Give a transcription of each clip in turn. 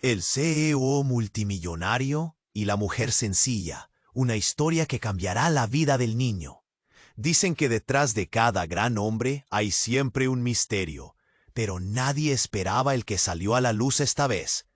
El CEO multimillonario y la mujer sencilla, una historia que cambiará la vida del niño. Dicen que detrás de cada gran hombre hay siempre un misterio, pero nadie esperaba el que salió a la luz esta vez.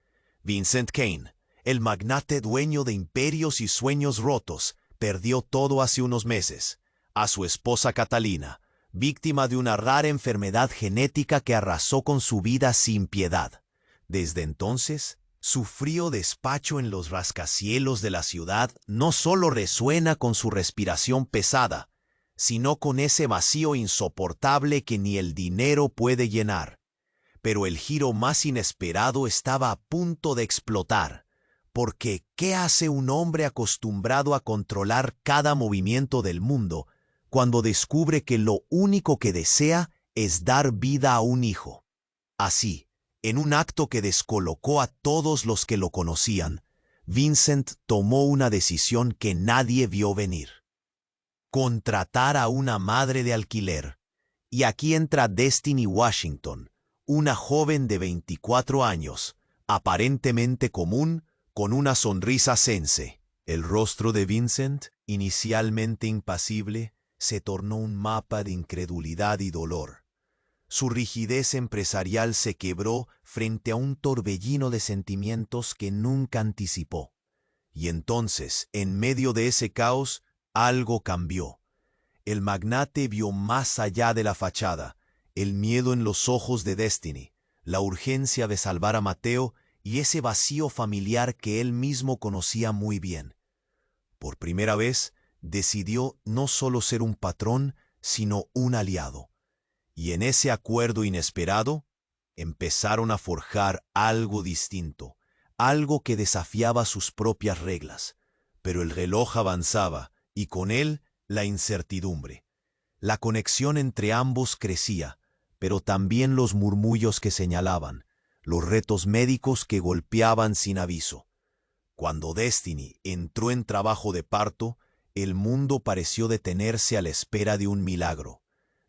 Vincent Kane, el magnate dueño de imperios y sueños rotos, perdió todo hace unos meses. A su esposa Catalina, víctima de una rara enfermedad genética que arrasó con su vida sin piedad. Desde entonces, su frío despacho en los rascacielos de la ciudad no solo resuena con su respiración pesada, sino con ese vacío insoportable que ni el dinero puede llenar. Pero el giro más inesperado estaba a punto de explotar, porque ¿qué hace un hombre acostumbrado a controlar cada movimiento del mundo cuando descubre que lo único que desea es dar vida a un hijo? Así, en un acto que descolocó a todos los que lo conocían, Vincent tomó una decisión que nadie vio venir: contratar a una madre de alquiler. Y aquí entra Destiny Washington, una joven de 24 años, aparentemente común, con una sonrisa sense. El rostro de Vincent, inicialmente impasible, se tornó un mapa de incredulidad y dolor. Su rigidez empresarial se quebró frente a un torbellino de sentimientos que nunca anticipó. Y entonces, en medio de ese caos, algo cambió. El magnate vio más allá de la fachada, el miedo en los ojos de Destiny, la urgencia de salvar a Mateo y ese vacío familiar que él mismo conocía muy bien. Por primera vez, decidió no solo ser un patrón, sino un aliado. Y en ese acuerdo inesperado, empezaron a forjar algo distinto, algo que desafiaba sus propias reglas. Pero el reloj avanzaba, y con él la incertidumbre. La conexión entre ambos crecía, pero también los murmullos que señalaban, los retos médicos que golpeaban sin aviso. Cuando Destiny entró en trabajo de parto, el mundo pareció detenerse a la espera de un milagro.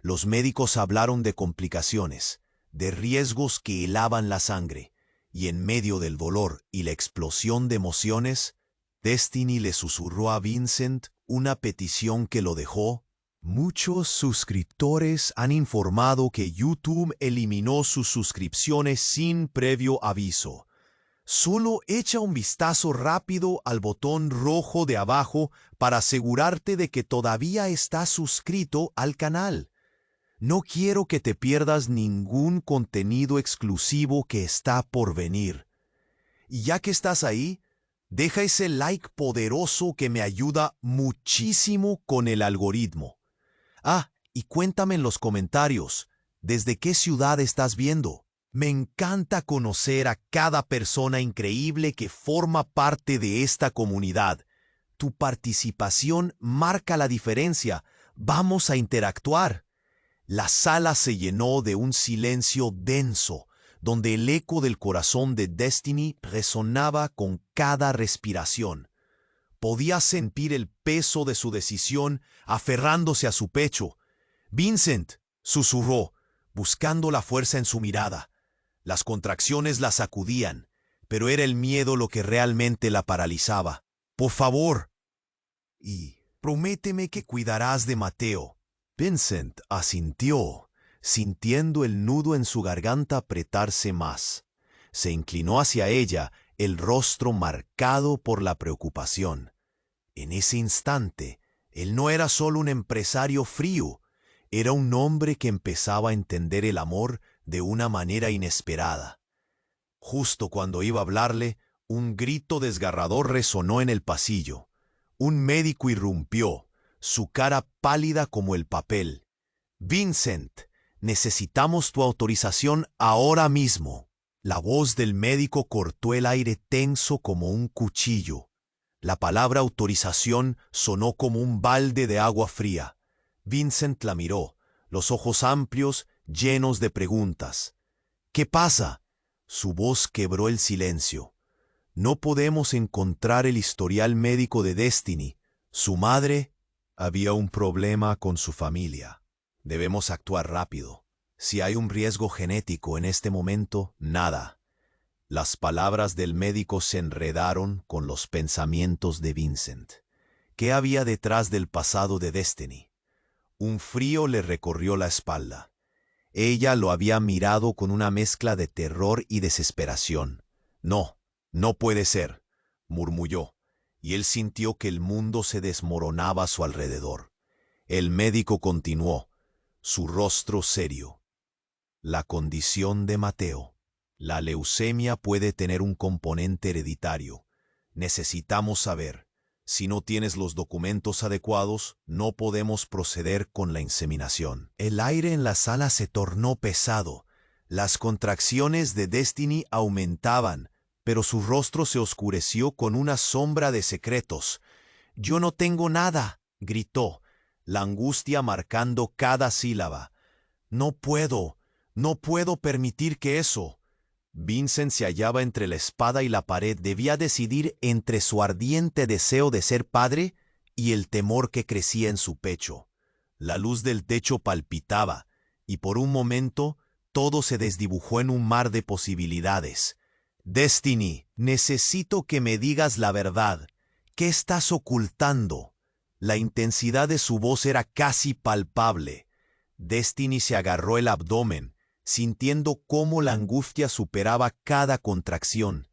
Los médicos hablaron de complicaciones, de riesgos que helaban la sangre, y en medio del dolor y la explosión de emociones, Destiny le susurró a Vincent una petición que lo dejó. Muchos suscriptores han informado que YouTube eliminó sus suscripciones sin previo aviso. Solo echa un vistazo rápido al botón rojo de abajo para asegurarte de que todavía estás suscrito al canal. No quiero que te pierdas ningún contenido exclusivo que está por venir. Y ya que estás ahí, deja ese like poderoso que me ayuda muchísimo con el algoritmo. Y cuéntame en los comentarios, ¿desde qué ciudad estás viendo? Me encanta conocer a cada persona increíble que forma parte de esta comunidad. Tu participación marca la diferencia. Vamos a interactuar. La sala se llenó de un silencio denso, donde el eco del corazón de Destiny resonaba con cada respiración. Podía sentir el peso de su decisión aferrándose a su pecho. «Vincent», susurró, buscando la fuerza en su mirada. Las contracciones la sacudían, pero era el miedo lo que realmente la paralizaba. «Por favor». «Y prométeme que cuidarás de Mateo». Vincent asintió, sintiendo el nudo en su garganta apretarse más. Se inclinó hacia ella, el rostro marcado por la preocupación. En ese instante, él no era solo un empresario frío, era un hombre que empezaba a entender el amor de una manera inesperada. Justo cuando iba a hablarle, un grito desgarrador resonó en el pasillo. Un médico irrumpió, su cara pálida como el papel. «Vincent, necesitamos tu autorización ahora mismo». La voz del médico cortó el aire tenso como un cuchillo. La palabra autorización sonó como un balde de agua fría. Vincent la miró, los ojos amplios, llenos de preguntas. «¿Qué pasa?» Su voz quebró el silencio. «No podemos encontrar el historial médico de Destiny. Su madre...» Había un problema con su familia. Debemos actuar rápido. Si hay un riesgo genético en este momento, nada. Las palabras del médico se enredaron con los pensamientos de Vincent. ¿Qué había detrás del pasado de Destiny? Un frío le recorrió la espalda. Ella lo había mirado con una mezcla de terror y desesperación. No, no puede ser, murmulló, y él sintió que el mundo se desmoronaba a su alrededor. El médico continuó, su rostro serio. La condición de Mateo. La leucemia puede tener un componente hereditario. Necesitamos saber. Si no tienes los documentos adecuados, no podemos proceder con la inseminación. El aire en la sala se tornó pesado. Las contracciones de Destiny aumentaban, pero su rostro se oscureció con una sombra de secretos. «Yo no tengo nada», gritó, la angustia marcando cada sílaba. «No puedo permitir que eso». Vincent se hallaba entre la espada y la pared. Debía decidir entre su ardiente deseo de ser padre y el temor que crecía en su pecho. La luz del techo palpitaba, y por un momento todo se desdibujó en un mar de posibilidades. «Destiny, necesito que me digas la verdad. ¿Qué estás ocultando?» La intensidad de su voz era casi palpable. Destiny se agarró el abdomen, sintiendo cómo la angustia superaba cada contracción.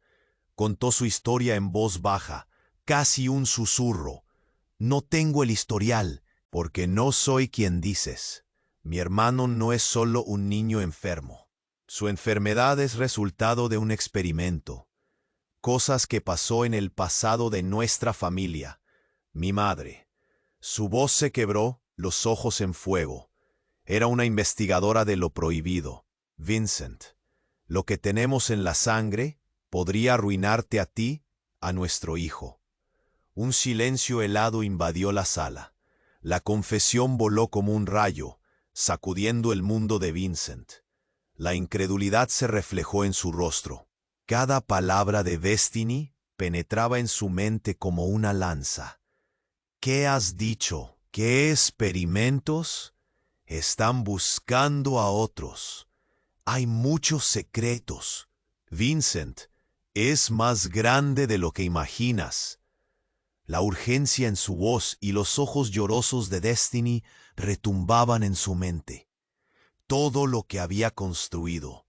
Contó su historia en voz baja, casi un susurro. «No tengo el historial, porque no soy quien dices. Mi hermano no es solo un niño enfermo. Su enfermedad es resultado de un experimento. Cosas que pasó en el pasado de nuestra familia. Mi madre». Su voz se quebró, los ojos en fuego. Era una investigadora de lo prohibido. «Vincent, lo que tenemos en la sangre podría arruinarte a ti, a nuestro hijo». Un silencio helado invadió la sala. La confesión voló como un rayo, sacudiendo el mundo de Vincent. La incredulidad se reflejó en su rostro. Cada palabra de Destiny penetraba en su mente como una lanza. «¿Qué has dicho? ¿Qué experimentos? Están buscando a otros. Hay muchos secretos. Vincent, es más grande de lo que imaginas». La urgencia en su voz y los ojos llorosos de Destiny retumbaban en su mente. Todo lo que había construido,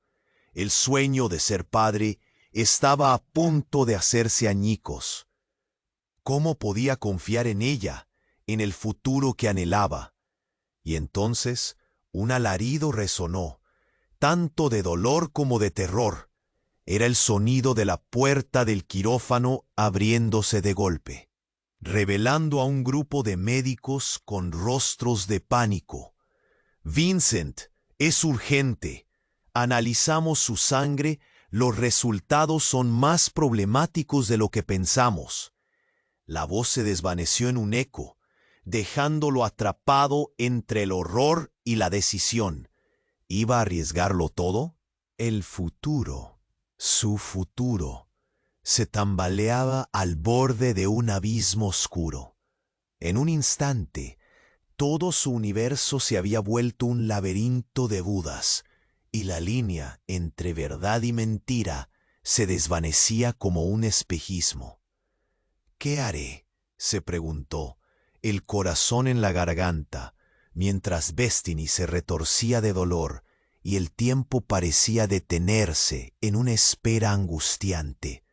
el sueño de ser padre, estaba a punto de hacerse añicos. ¿Cómo podía confiar en ella, en el futuro que anhelaba? Y entonces un alarido resonó, tanto de dolor como de terror. Era el sonido de la puerta del quirófano abriéndose de golpe, revelando a un grupo de médicos con rostros de pánico. «Vincent, es urgente. Analizamos su sangre. Los resultados son más problemáticos de lo que pensamos». La voz se desvaneció en un eco, dejándolo atrapado entre el horror y la decisión. ¿Iba a arriesgarlo todo? El futuro, su futuro, se tambaleaba al borde de un abismo oscuro. En un instante, todo su universo se había vuelto un laberinto de Budas, y la línea entre verdad y mentira se desvanecía como un espejismo. «¿Qué haré?», se preguntó, el corazón en la garganta, mientras Destiny se retorcía de dolor y el tiempo parecía detenerse en una espera angustiante.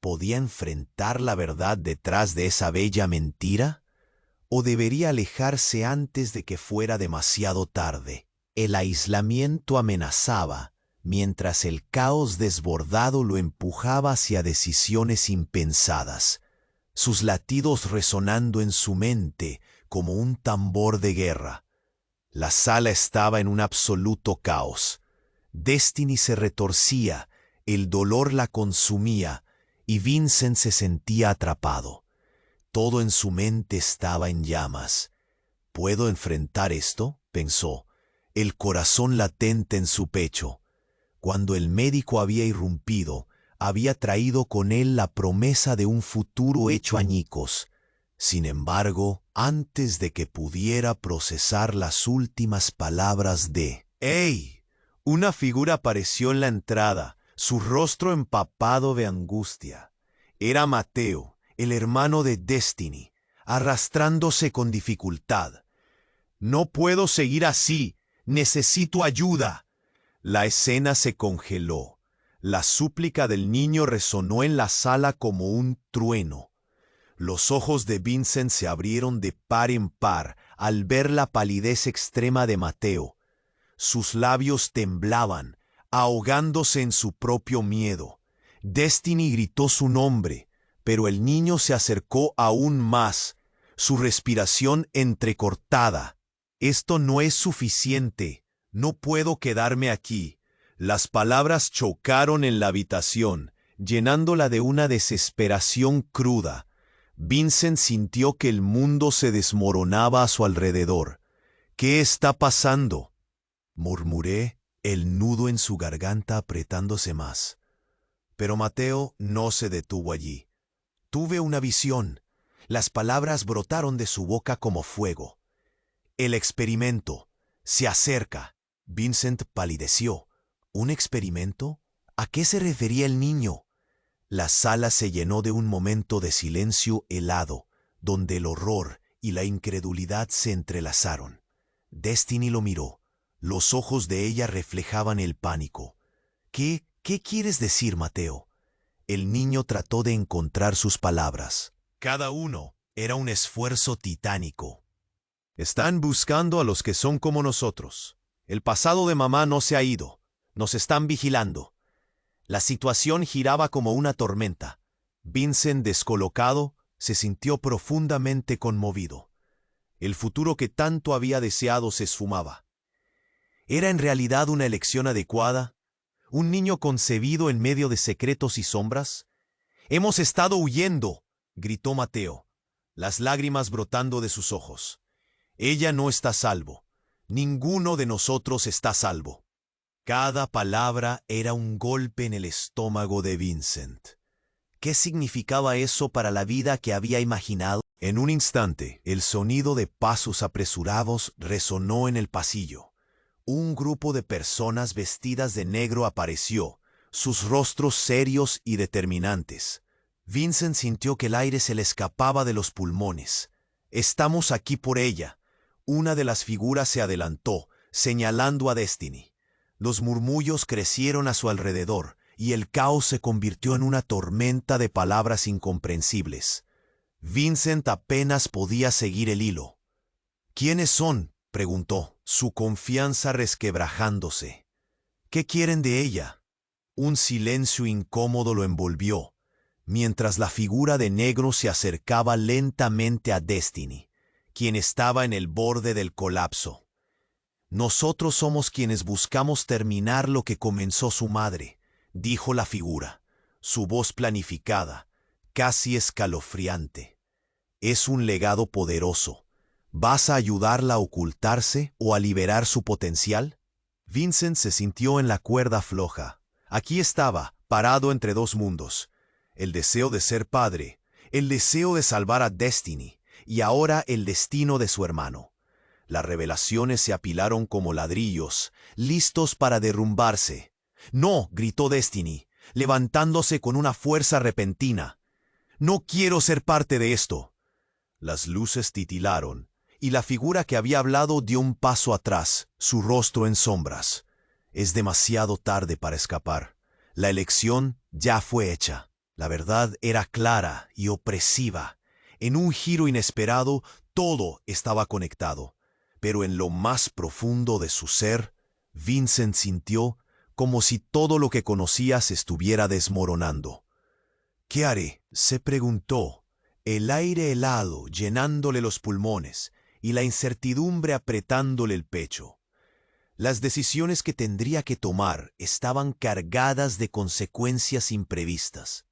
¿Podía enfrentar la verdad detrás de esa bella mentira? ¿O debería alejarse antes de que fuera demasiado tarde? El aislamiento amenazaba, mientras el caos desbordado lo empujaba hacia decisiones impensadas, sus latidos resonando en su mente como un tambor de guerra. La sala estaba en un absoluto caos. Destiny se retorcía, el dolor la consumía, y Vincent se sentía atrapado. Todo en su mente estaba en llamas. «¿Puedo enfrentar esto?», pensó, el corazón latente en su pecho. Cuando el médico había irrumpido, había traído con él la promesa de un futuro hecho añicos. Sin embargo, antes de que pudiera procesar las últimas palabras de «¡Ey!», una figura apareció en la entrada, su rostro empapado de angustia. Era Mateo, el hermano de Destiny, arrastrándose con dificultad. «No puedo seguir así. Necesito ayuda». La escena se congeló. La súplica del niño resonó en la sala como un trueno. Los ojos de Vincent se abrieron de par en par al ver la palidez extrema de Mateo. Sus labios temblaban, ahogándose en su propio miedo. Destiny gritó su nombre, pero el niño se acercó aún más, su respiración entrecortada. «Esto no es suficiente. No puedo quedarme aquí». Las palabras chocaron en la habitación, llenándola de una desesperación cruda. Vincent sintió que el mundo se desmoronaba a su alrededor. «¿Qué está pasando?», murmuré, el nudo en su garganta apretándose más. Pero Mateo no se detuvo allí. Tuve una visión. Las palabras brotaron de su boca como fuego. «El experimento se acerca». Vincent palideció. ¿Un experimento? ¿A qué se refería el niño? La sala se llenó de un momento de silencio helado, donde el horror y la incredulidad se entrelazaron. Destiny lo miró. Los ojos de ella reflejaban el pánico. ¿Qué quieres decir, Mateo?» El niño trató de encontrar sus palabras. Cada uno era un esfuerzo titánico. «Están buscando a los que son como nosotros. El pasado de mamá no se ha ido. Nos están vigilando». La situación giraba como una tormenta. Vincent, descolocado, se sintió profundamente conmovido. El futuro que tanto había deseado se esfumaba. ¿Era en realidad una elección adecuada? ¿Un niño concebido en medio de secretos y sombras? «Hemos estado huyendo», gritó Mateo, las lágrimas brotando de sus ojos. «Ella no está a salvo. Ninguno de nosotros está a salvo». Cada palabra era un golpe en el estómago de Vincent. ¿Qué significaba eso para la vida que había imaginado? En un instante, el sonido de pasos apresurados resonó en el pasillo. Un grupo de personas vestidas de negro apareció, sus rostros serios y determinantes. Vincent sintió que el aire se le escapaba de los pulmones. «Estamos aquí por ella». Una de las figuras se adelantó, señalando a Destiny. Los murmullos crecieron a su alrededor, y el caos se convirtió en una tormenta de palabras incomprensibles. Vincent apenas podía seguir el hilo. «¿Quiénes son?», preguntó, su confianza resquebrajándose. «¿Qué quieren de ella?». Un silencio incómodo lo envolvió, mientras la figura de negro se acercaba lentamente a Destiny, quien estaba en el borde del colapso. «Nosotros somos quienes buscamos terminar lo que comenzó su madre», dijo la figura, su voz planificada, casi escalofriante. «Es un legado poderoso. ¿Vas a ayudarla a ocultarse o a liberar su potencial?». Vincent se sintió en la cuerda floja. Aquí estaba, parado entre dos mundos. El deseo de ser padre, el deseo de salvar a Destiny, y ahora el destino de su hermano. Las revelaciones se apilaron como ladrillos, listos para derrumbarse. «No», gritó Destiny, levantándose con una fuerza repentina. «No quiero ser parte de esto». Las luces titilaron, y la figura que había hablado dio un paso atrás, su rostro en sombras. Es demasiado tarde para escapar. La elección ya fue hecha. La verdad era clara y opresiva. En un giro inesperado, todo estaba conectado. Pero en lo más profundo de su ser, Vincent sintió como si todo lo que conocía se estuviera desmoronando. «¿Qué haré?», se preguntó, el aire helado llenándole los pulmones y la incertidumbre apretándole el pecho. Las decisiones que tendría que tomar estaban cargadas de consecuencias imprevistas.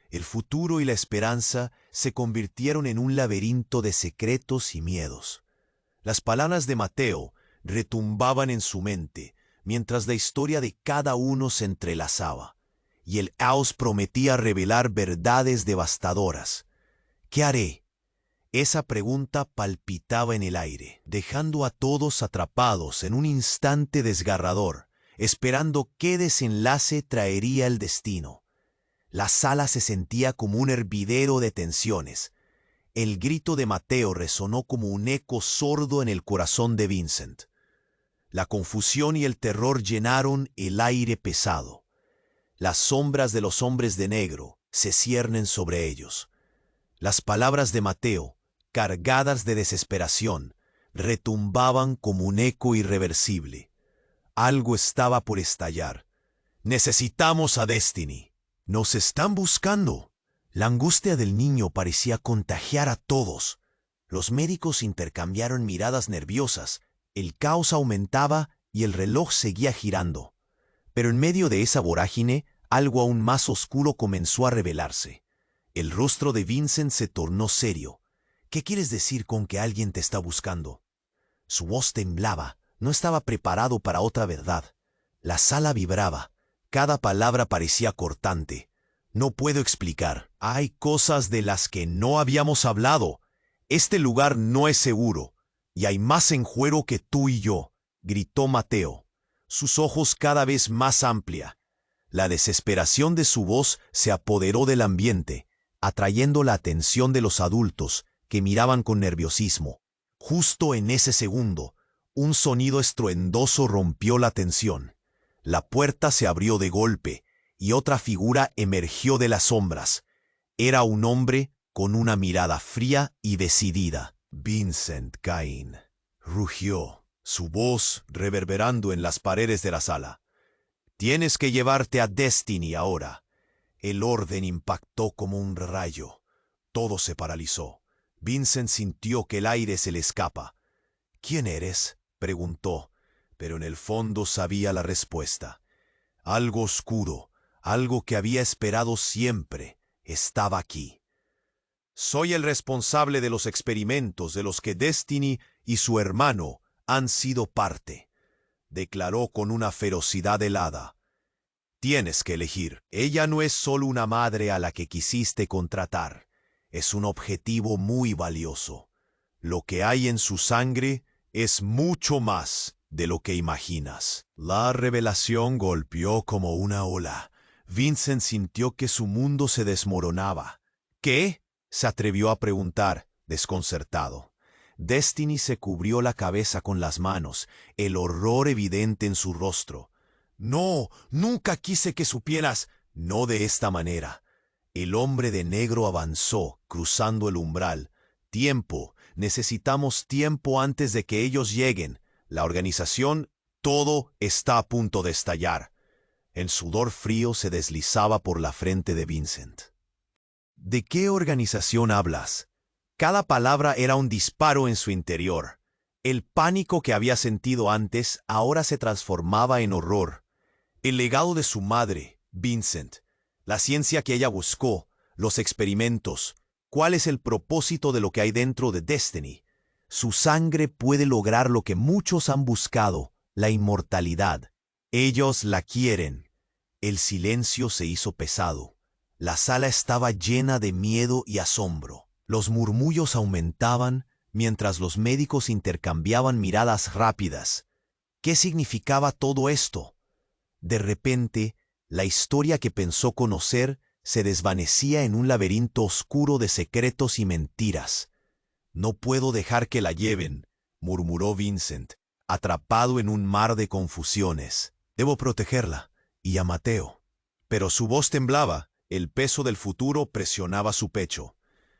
El futuro y la esperanza se convirtieron en un laberinto de secretos y miedos. Las palabras de Mateo retumbaban en su mente, mientras la historia de cada uno se entrelazaba, y el caos prometía revelar verdades devastadoras. «¿Qué haré?». Esa pregunta palpitaba en el aire, dejando a todos atrapados en un instante desgarrador, esperando qué desenlace traería el destino. La sala se sentía como un hervidero de tensiones. El grito de Mateo resonó como un eco sordo en el corazón de Vincent. La confusión y el terror llenaron el aire pesado. Las sombras de los hombres de negro se ciernen sobre ellos. Las palabras de Mateo, cargadas de desesperación, retumbaban como un eco irreversible. Algo estaba por estallar. Necesitamos a Destiny. Nos están buscando. La angustia del niño parecía contagiar a todos. Los médicos intercambiaron miradas nerviosas. El caos aumentaba y el reloj seguía girando. Pero en medio de esa vorágine, algo aún más oscuro comenzó a revelarse. El rostro de Vincent se tornó serio. ¿Qué quieres decir con que alguien te está buscando? Su voz temblaba. No estaba preparado para otra verdad. La sala vibraba. Cada palabra parecía cortante. No puedo explicar. Hay cosas de las que no habíamos hablado. Este lugar no es seguro. Y hay más en juego que tú y yo, gritó Mateo, sus ojos cada vez más amplia. La desesperación de su voz se apoderó del ambiente, atrayendo la atención de los adultos, que miraban con nerviosismo. Justo en ese segundo, un sonido estruendoso rompió la tensión. La puerta se abrió de golpe, y otra figura emergió de las sombras. Era un hombre con una mirada fría y decidida. Vincent Cain, rugió, su voz reverberando en las paredes de la sala. Tienes que llevarte a Destiny ahora. El orden impactó como un rayo. Todo se paralizó. Vincent sintió que el aire se le escapa. ¿Quién eres?, preguntó, pero en el fondo sabía la respuesta. Algo oscuro, algo que había esperado siempre, estaba aquí. Soy el responsable de los experimentos de los que Destiny y su hermano han sido parte, declaró con una ferocidad helada. Tienes que elegir. Ella no es solo una madre a la que quisiste contratar. Es un objetivo muy valioso. Lo que hay en su sangre es mucho más de lo que imaginas. La revelación golpeó como una ola. Vincent sintió que su mundo se desmoronaba. ¿Qué?, se atrevió a preguntar, desconcertado. Destiny se cubrió la cabeza con las manos, el horror evidente en su rostro. No, nunca quise que supieras. No de esta manera. El hombre de negro avanzó, cruzando el umbral. Tiempo. Necesitamos tiempo antes de que ellos lleguen. La organización, todo está a punto de estallar. El sudor frío se deslizaba por la frente de Vincent. ¿De qué organización hablas? Cada palabra era un disparo en su interior. El pánico que había sentido antes ahora se transformaba en horror. El legado de su madre, Vincent, la ciencia que ella buscó, los experimentos. ¿Cuál es el propósito de lo que hay dentro de Destiny? Su sangre puede lograr lo que muchos han buscado, la inmortalidad. Ellos la quieren. El silencio se hizo pesado. La sala estaba llena de miedo y asombro. Los murmullos aumentaban mientras los médicos intercambiaban miradas rápidas. ¿Qué significaba todo esto? De repente, la historia que pensó conocer se desvanecía en un laberinto oscuro de secretos y mentiras. No puedo dejar que la lleven, murmuró Vincent, atrapado en un mar de confusiones. Debo protegerla, y a Mateo. Pero su voz temblaba. El peso del futuro presionaba su pecho.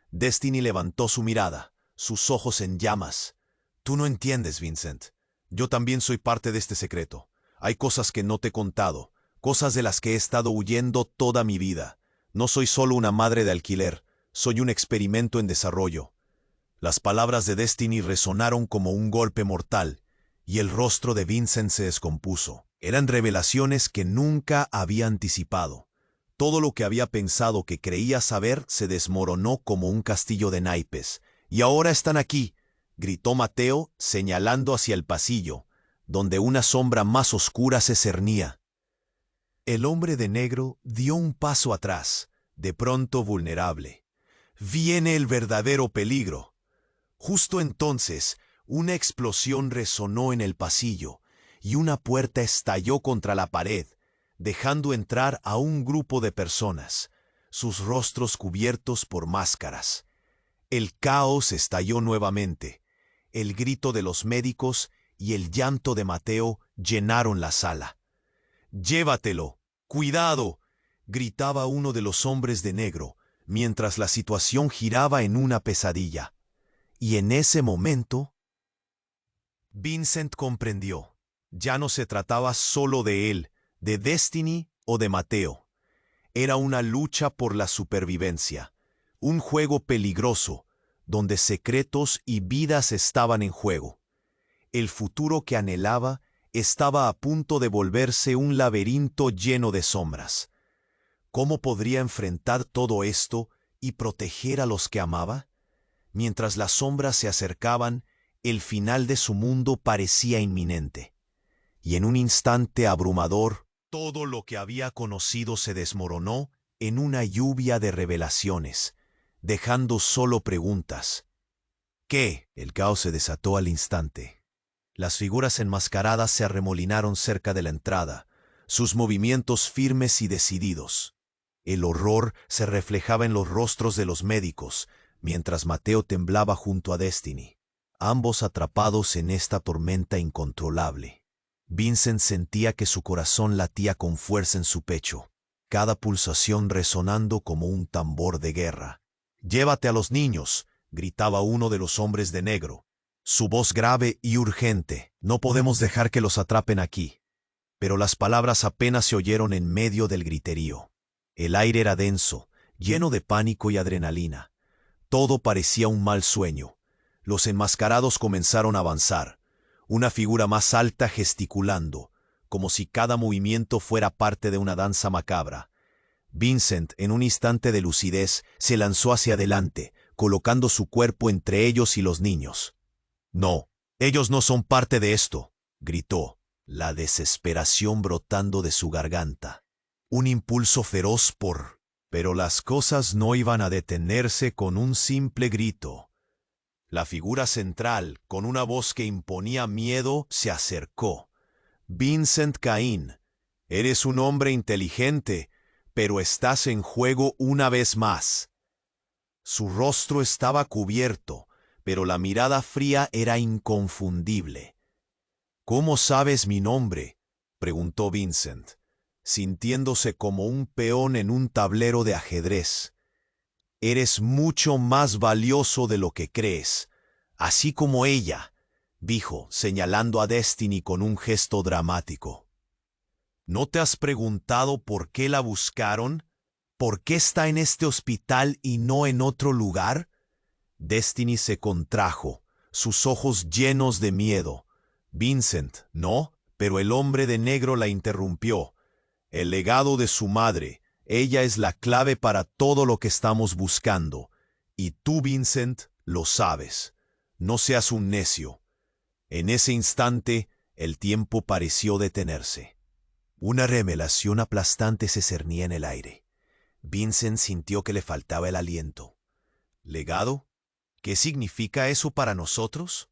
Destiny levantó su mirada, sus ojos en llamas. Tú no entiendes, Vincent. Yo también soy parte de este secreto. Hay cosas que no te he contado, cosas de las que he estado huyendo toda mi vida. No soy solo una madre de alquiler, soy un experimento en desarrollo. Las palabras de Destiny resonaron como un golpe mortal, y el rostro de Vincent se descompuso. Eran revelaciones que nunca había anticipado. Todo lo que había pensado que creía saber se desmoronó como un castillo de naipes. «Y ahora están aquí», gritó Mateo, señalando hacia el pasillo, donde una sombra más oscura se cernía. El hombre de negro dio un paso atrás, de pronto vulnerable. «Viene el verdadero peligro». Justo entonces, una explosión resonó en el pasillo, y una puerta estalló contra la pared, dejando entrar a un grupo de personas, sus rostros cubiertos por máscaras. El caos estalló nuevamente. El grito de los médicos y el llanto de Mateo llenaron la sala. «¡Llévatelo! ¡Cuidado!», gritaba uno de los hombres de negro, mientras la situación giraba en una pesadilla. Y en ese momento, Vincent comprendió. Ya no se trataba solo de él, de Destiny o de Mateo. Era una lucha por la supervivencia, un juego peligroso, donde secretos y vidas estaban en juego. El futuro que anhelaba estaba a punto de volverse un laberinto lleno de sombras. ¿Cómo podría enfrentar todo esto y proteger a los que amaba? Mientras las sombras se acercaban, el final de su mundo parecía inminente. Y en un instante abrumador, todo lo que había conocido se desmoronó en una lluvia de revelaciones, dejando solo preguntas. ¿Qué? El caos se desató al instante. Las figuras enmascaradas se arremolinaron cerca de la entrada, sus movimientos firmes y decididos. El horror se reflejaba en los rostros de los médicos, mientras Mateo temblaba junto a Destiny, ambos atrapados en esta tormenta incontrolable. Vincent sentía que su corazón latía con fuerza en su pecho, cada pulsación resonando como un tambor de guerra. «¡Llévate a los niños!», gritaba uno de los hombres de negro, su voz grave y urgente. «No podemos dejar que los atrapen aquí». Pero las palabras apenas se oyeron en medio del griterío. El aire era denso, lleno de pánico y adrenalina. Todo parecía un mal sueño. Los enmascarados comenzaron a avanzar, una figura más alta gesticulando, como si cada movimiento fuera parte de una danza macabra. Vincent, en un instante de lucidez, se lanzó hacia adelante, colocando su cuerpo entre ellos y los niños. «No, ellos no son parte de esto», gritó, la desesperación brotando de su garganta. Un impulso feroz por... Pero las cosas no iban a detenerse con un simple grito. La figura central, con una voz que imponía miedo, se acercó. «Vincent Cain, eres un hombre inteligente, pero estás en juego una vez más». Su rostro estaba cubierto, pero la mirada fría era inconfundible. «¿Cómo sabes mi nombre?», preguntó Vincent, sintiéndose como un peón en un tablero de ajedrez. «Eres mucho más valioso de lo que crees, así como ella», dijo, señalando a Destiny con un gesto dramático. «¿No te has preguntado por qué la buscaron? ¿Por qué está en este hospital y no en otro lugar?» Destiny se contrajo, sus ojos llenos de miedo. «Vincent, no», pero el hombre de negro la interrumpió. «El legado de su madre, ella es la clave para todo lo que estamos buscando. Y tú, Vincent, lo sabes. No seas un necio». En ese instante, el tiempo pareció detenerse. Una revelación aplastante se cernía en el aire. Vincent sintió que le faltaba el aliento. «¿Legado? ¿Qué significa eso para nosotros?».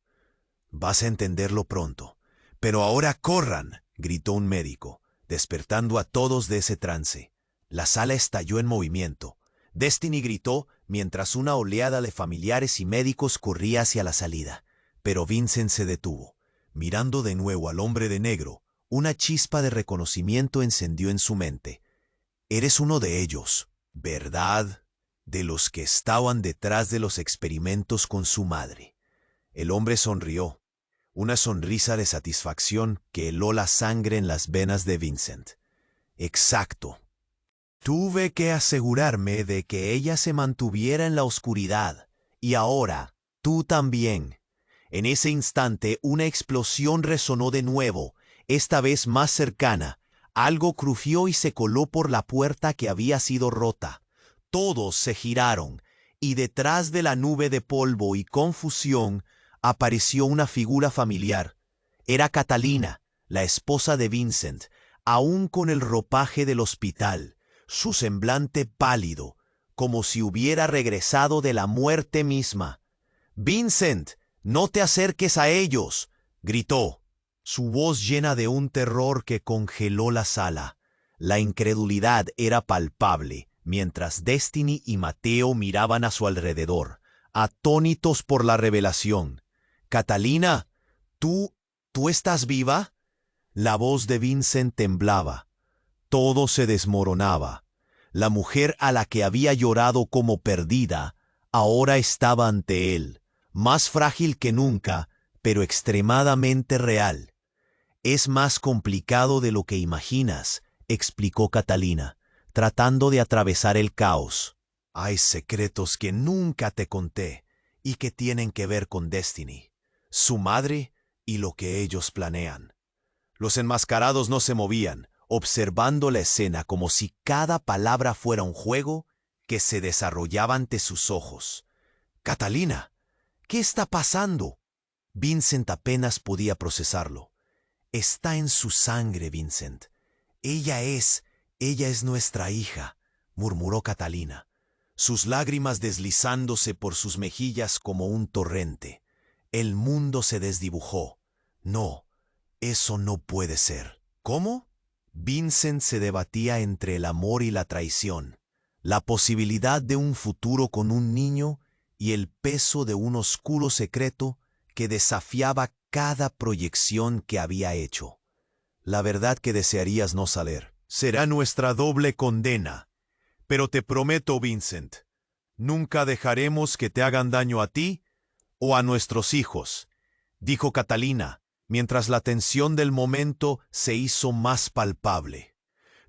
«Vas a entenderlo pronto. Pero ahora corran», gritó un médico, despertando a todos de ese trance. La sala estalló en movimiento. Destiny gritó mientras una oleada de familiares y médicos corría hacia la salida. Pero Vincent se detuvo. Mirando de nuevo al hombre de negro, una chispa de reconocimiento encendió en su mente. «Eres uno de ellos, ¿verdad? De los que estaban detrás de los experimentos con su madre». El hombre sonrió, una sonrisa de satisfacción que heló la sangre en las venas de Vincent. «Exacto. Tuve que asegurarme de que ella se mantuviera en la oscuridad. Y ahora, tú también». En ese instante, una explosión resonó de nuevo, esta vez más cercana. Algo crujió y se coló por la puerta que había sido rota. Todos se giraron, y detrás de la nube de polvo y confusión apareció una figura familiar. Era Catalina, la esposa de Vincent, aún con el ropaje del hospital, su semblante pálido, como si hubiera regresado de la muerte misma. «Vincent, no te acerques a ellos», gritó. su voz llena de un terror que congeló la sala. La incredulidad era palpable, mientras Destiny y Mateo miraban a su alrededor, atónitos por la revelación. «Catalina, ¿tú estás viva?» La voz de Vincent temblaba. Todo se desmoronaba. La mujer a la que había llorado como perdida, ahora estaba ante él, más frágil que nunca, pero extremadamente real. «Es más complicado de lo que imaginas», explicó Catalina, tratando de atravesar el caos. «Hay secretos que nunca te conté y que tienen que ver con Destiny, su madre y lo que ellos planean». Los enmascarados no se movían, observando la escena como si cada palabra fuera un juego que se desarrollaba ante sus ojos. «Catalina, ¿qué está pasando?» Vincent apenas podía procesarlo. «Está en su sangre, Vincent. Ella es nuestra hija», murmuró Catalina, sus lágrimas deslizándose por sus mejillas como un torrente. El mundo se desdibujó. «No, eso no puede ser». «¿Cómo?» Vincent se debatía entre el amor y la traición, la posibilidad de un futuro con un niño y el peso de un oscuro secreto que desafiaba cada proyección que había hecho. «La verdad que desearías no saber. Será nuestra doble condena. Pero te prometo, Vincent, nunca dejaremos que te hagan daño a ti o a nuestros hijos», dijo Catalina, mientras la tensión del momento se hizo más palpable.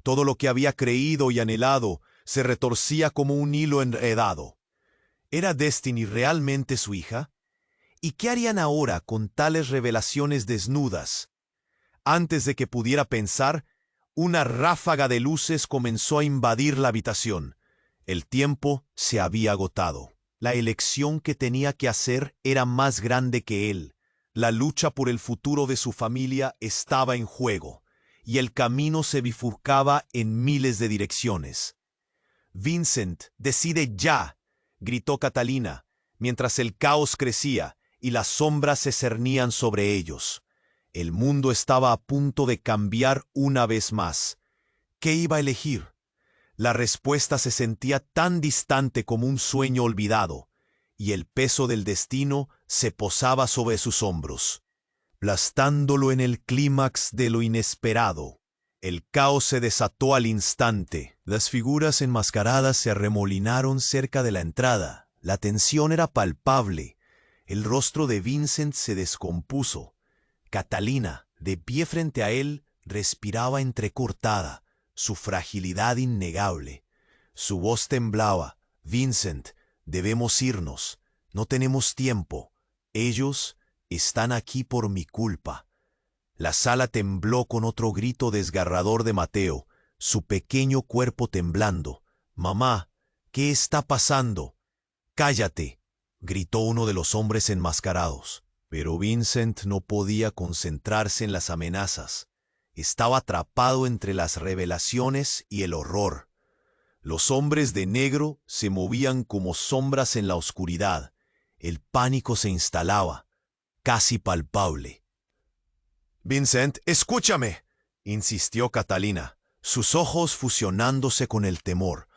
Todo lo que había creído y anhelado se retorcía como un hilo enredado. ¿Era Destiny realmente su hija? ¿Y qué harían ahora con tales revelaciones desnudas? Antes de que pudiera pensar, una ráfaga de luces comenzó a invadir la habitación. El tiempo se había agotado. La elección que tenía que hacer era más grande que él. La lucha por el futuro de su familia estaba en juego, y el camino se bifurcaba en miles de direcciones. «Vincent, decide ya», gritó Catalina, mientras el caos crecía y las sombras se cernían sobre ellos. El mundo estaba a punto de cambiar una vez más. ¿Qué iba a elegir? La respuesta se sentía tan distante como un sueño olvidado, y el peso del destino se posaba sobre sus hombros, aplastándolo en el clímax de lo inesperado. El caos se desató al instante. Las figuras enmascaradas se arremolinaron cerca de la entrada. La tensión era palpable. El rostro de Vincent se descompuso. Catalina, de pie frente a él, respiraba entrecortada, su fragilidad innegable. Su voz temblaba. «Vincent, debemos irnos. No tenemos tiempo. Ellos están aquí por mi culpa». La sala tembló con otro grito desgarrador de Mateo, su pequeño cuerpo temblando. «Mamá, ¿qué está pasando?» «Cállate», gritó uno de los hombres enmascarados. Pero Vincent no podía concentrarse en las amenazas. Estaba atrapado entre las revelaciones y el horror. Los hombres de negro se movían como sombras en la oscuridad. El pánico se instalaba, casi palpable. «Vincent, escúchame», insistió Catalina, sus ojos fusionándose con el temor.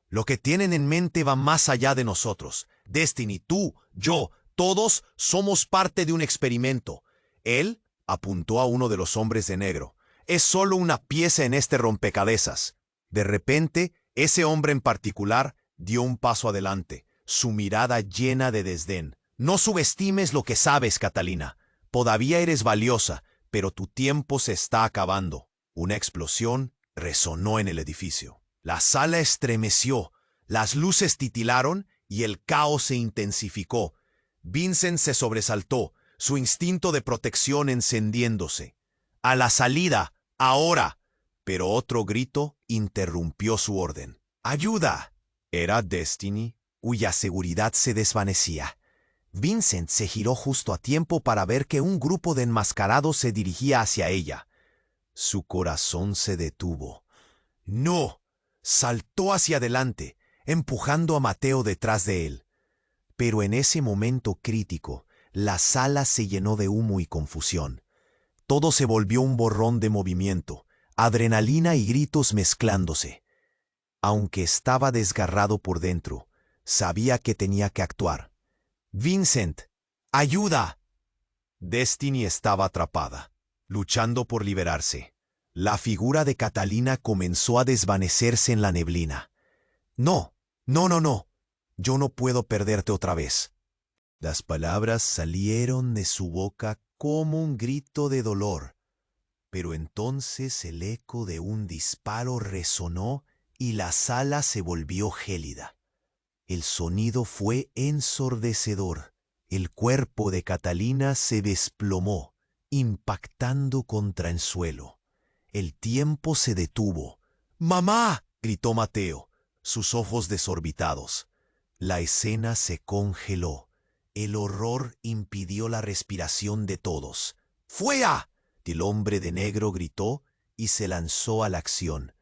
«Lo que tienen en mente va más allá de nosotros. Destiny, tú, yo, todos somos parte de un experimento. Él», apuntó a uno de los hombres de negro, «es solo una pieza en este rompecabezas». De repente, ese hombre en particular dio un paso adelante, su mirada llena de desdén. «No subestimes lo que sabes, Catalina. Todavía eres valiosa, pero tu tiempo se está acabando». Una explosión resonó en el edificio. La sala estremeció, las luces titilaron y el caos se intensificó. Vincent se sobresaltó, su instinto de protección encendiéndose. «A la salida, ahora». Pero otro grito interrumpió su orden. «¡Ayuda!». Era Destiny, cuya seguridad se desvanecía. Vincent se giró justo a tiempo para ver que un grupo de enmascarados se dirigía hacia ella. Su corazón se detuvo. «¡No!». Saltó hacia adelante, empujando a Mateo detrás de él. Pero en ese momento crítico, la sala se llenó de humo y confusión. Todo se volvió un borrón de movimiento, adrenalina y gritos mezclándose. Aunque estaba desgarrado por dentro, sabía que tenía que actuar. «Vincent, ayuda». Destiny estaba atrapada, luchando por liberarse. La figura de Catalina comenzó a desvanecerse en la neblina. «No, no, no, no. Yo no puedo perderte otra vez». Las palabras salieron de su boca como un grito de dolor. Pero entonces el eco de un disparo resonó y la sala se volvió gélida. El sonido fue ensordecedor. El cuerpo de Catalina se desplomó, impactando contra el suelo. El tiempo se detuvo. «¡Mamá!», gritó Mateo, sus ojos desorbitados. La escena se congeló. El horror impidió la respiración de todos. «¡Fuera!», el hombre de negro gritó y se lanzó a la acción.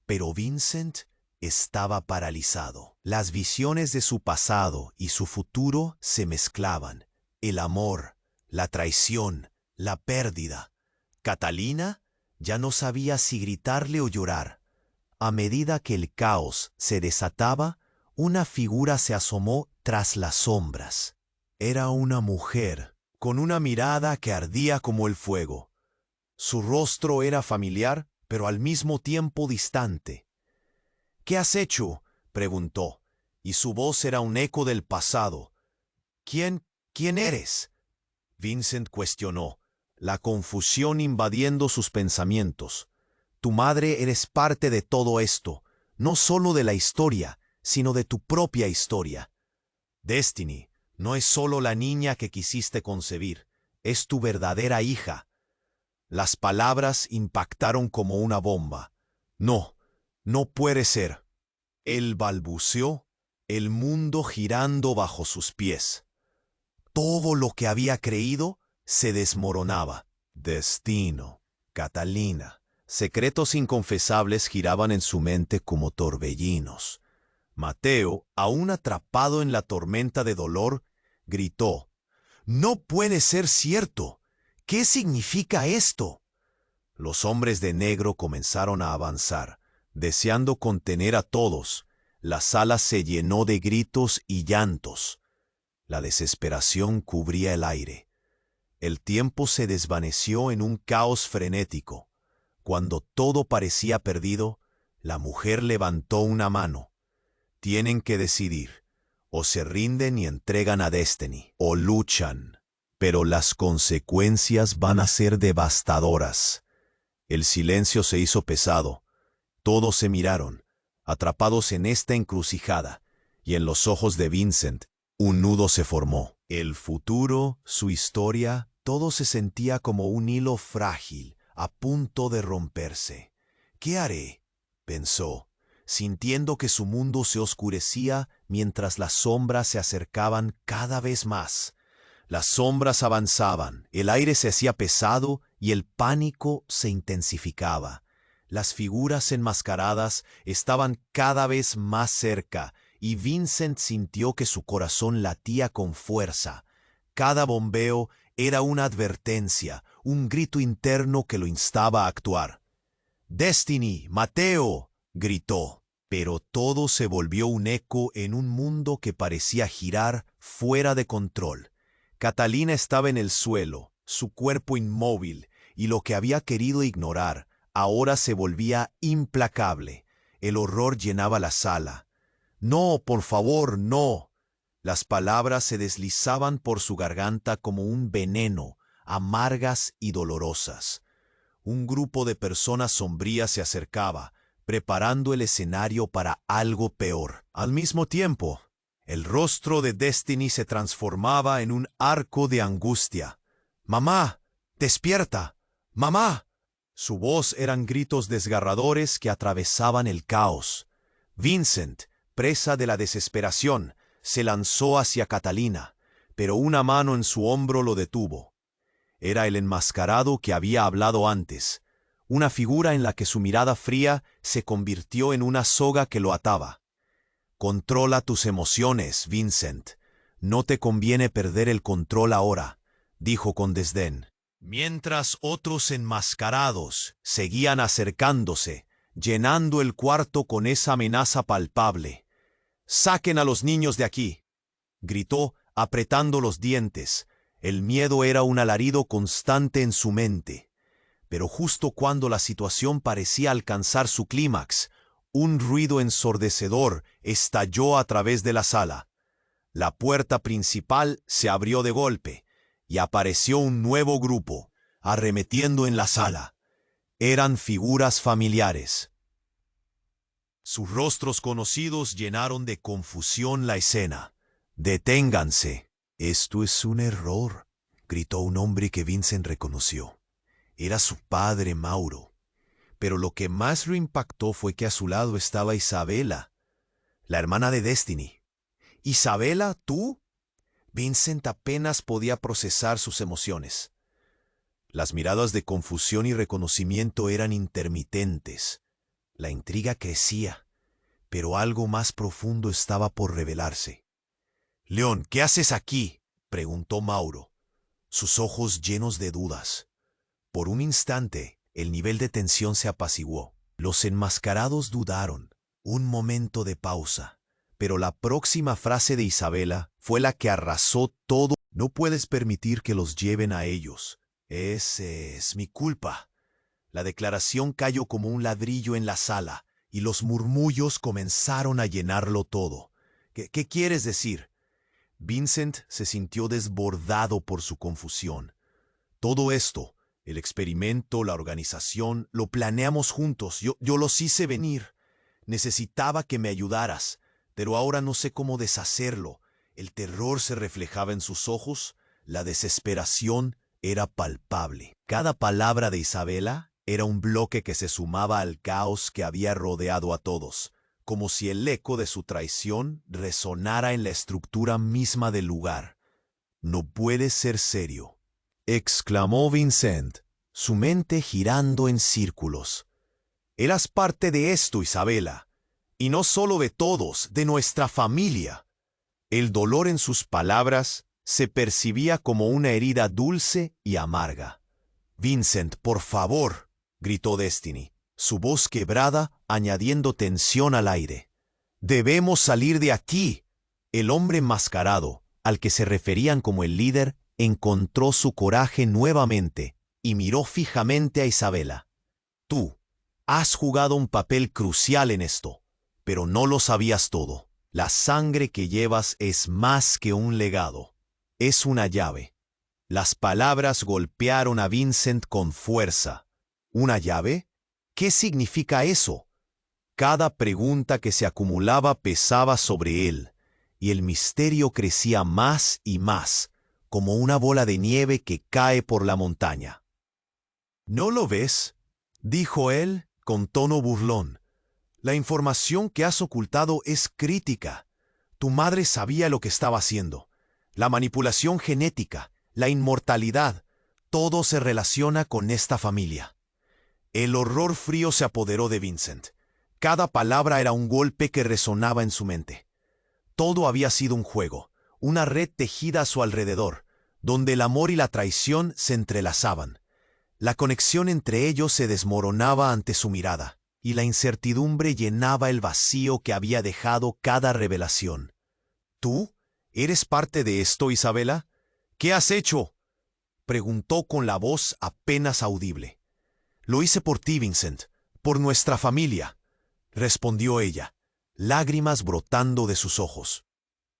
Pero Vincent estaba paralizado. Las visiones de su pasado y su futuro se mezclaban. El amor, la traición, la pérdida. Catalina ya no sabía si gritarle o llorar. A medida que el caos se desataba, una figura se asomó tras las sombras. Era una mujer, con una mirada que ardía como el fuego. Su rostro era familiar, pero al mismo tiempo distante. «¿Qué has hecho?», preguntó, y su voz era un eco del pasado. «¿Quién eres?», Vincent cuestionó, la confusión invadiendo sus pensamientos. «Tu madre eres parte de todo esto, no solo de la historia, sino de tu propia historia. Destiny no es solo la niña que quisiste concebir, es tu verdadera hija». Las palabras impactaron como una bomba. «No, no puede ser». Él balbuceó, el mundo girando bajo sus pies. Todo lo que había creído se desmoronaba. Destino, Catalina, secretos inconfesables giraban en su mente como torbellinos. Mateo, aún atrapado en la tormenta de dolor, gritó: «¡No puede ser cierto! ¿Qué significa esto?». Los hombres de negro comenzaron a avanzar, deseando contener a todos. La sala se llenó de gritos y llantos. La desesperación cubría el aire. El tiempo se desvaneció en un caos frenético. Cuando todo parecía perdido, la mujer levantó una mano. «Tienen que decidir. O se rinden y entregan a Destiny, o luchan. Pero las consecuencias van a ser devastadoras». El silencio se hizo pesado. Todos se miraron, atrapados en esta encrucijada, y en los ojos de Vincent un nudo se formó. El futuro, su historia, todo se sentía como un hilo frágil, a punto de romperse. «¿Qué haré?», pensó, sintiendo que su mundo se oscurecía mientras las sombras se acercaban cada vez más. Las sombras avanzaban, el aire se hacía pesado y el pánico se intensificaba. Las figuras enmascaradas estaban cada vez más cerca y Vincent sintió que su corazón latía con fuerza. Cada bombeo era una advertencia, un grito interno que lo instaba a actuar. «Destiny, Mateo», gritó, pero todo se volvió un eco en un mundo que parecía girar fuera de control. Catalina estaba en el suelo, su cuerpo inmóvil, y lo que había querido ignorar ahora se volvía implacable. El horror llenaba la sala. «No, por favor, no». Las palabras se deslizaban por su garganta como un veneno, amargas y dolorosas. Un grupo de personas sombrías se acercaba, preparando el escenario para algo peor. Al mismo tiempo, el rostro de Destiny se transformaba en un arco de angustia. «¡Mamá! ¡Despierta! ¡Mamá!». Su voz eran gritos desgarradores que atravesaban el caos. Vincent, presa de la desesperación, se lanzó hacia Catalina, pero una mano en su hombro lo detuvo. Era el enmascarado que había hablado antes, una figura en la que su mirada fría se convirtió en una soga que lo ataba. «Controla tus emociones, Vincent. No te conviene perder el control ahora», dijo con desdén. mientras otros enmascarados seguían acercándose, llenando el cuarto con esa amenaza palpable. «¡Saquen a los niños de aquí!», gritó, apretando los dientes. El miedo era un alarido constante en su mente. Pero justo cuando la situación parecía alcanzar su clímax, un ruido ensordecedor estalló a través de la sala. La puerta principal se abrió de golpe, y apareció un nuevo grupo, arremetiendo en la sala. Eran figuras familiares. Sus rostros conocidos llenaron de confusión la escena. «Deténganse. Esto es un error», gritó un hombre que Vincent reconoció. Era su padre Mauro. Pero lo que más lo impactó fue que a su lado estaba Isabela, la hermana de Destiny. «¿Isabela, tú?». Vincent apenas podía procesar sus emociones. Las miradas de confusión y reconocimiento eran intermitentes. La intriga crecía, pero algo más profundo estaba por revelarse. «León, ¿qué haces aquí?», preguntó Mauro, sus ojos llenos de dudas. Por un instante, el nivel de tensión se apaciguó. Los enmascarados dudaron. Un momento de pausa. Pero la próxima frase de Isabela fue la que arrasó todo. «No puedes permitir que los lleven a ellos. Ese es mi culpa». La declaración cayó como un ladrillo en la sala, y los murmullos comenzaron a llenarlo todo. ¿Qué quieres decir?». Vincent se sintió desbordado por su confusión. «Todo esto, el experimento, la organización, lo planeamos juntos. Yo los hice venir. Necesitaba que me ayudaras, pero ahora no sé cómo deshacerlo». El terror se reflejaba en sus ojos, la desesperación era palpable. Cada palabra de Isabela era un bloque que se sumaba al caos que había rodeado a todos, como si el eco de su traición resonara en la estructura misma del lugar. «No puede ser serio», exclamó Vincent, su mente girando en círculos. «Eras parte de esto, Isabela, y no solo de todos, de nuestra familia». El dolor en sus palabras se percibía como una herida dulce y amarga. «Vincent, por favor», gritó Destiny, su voz quebrada añadiendo tensión al aire. «Debemos salir de aquí». El hombre enmascarado, al que se referían como el líder, encontró su coraje nuevamente y miró fijamente a Isabela. «Tú has jugado un papel crucial en esto, pero no lo sabías todo. La sangre que llevas es más que un legado. Es una llave». Las palabras golpearon a Vincent con fuerza. ¿Una llave? ¿Qué significa eso? Cada pregunta que se acumulaba pesaba sobre él, y el misterio crecía más y más, como una bola de nieve que cae por la montaña. «¿No lo ves?», dijo él con tono burlón. «La información que has ocultado es crítica. Tu madre sabía lo que estaba haciendo. La manipulación genética, la inmortalidad, todo se relaciona con esta familia». El horror frío se apoderó de Vincent. Cada palabra era un golpe que resonaba en su mente. Todo había sido un juego, una red tejida a su alrededor, donde el amor y la traición se entrelazaban. La conexión entre ellos se desmoronaba ante su mirada, y la incertidumbre llenaba el vacío que había dejado cada revelación. «¿Tú? ¿Eres parte de esto, Isabela? ¿Qué has hecho?», preguntó con la voz apenas audible. «Lo hice por ti, Vincent, por nuestra familia», respondió ella, lágrimas brotando de sus ojos.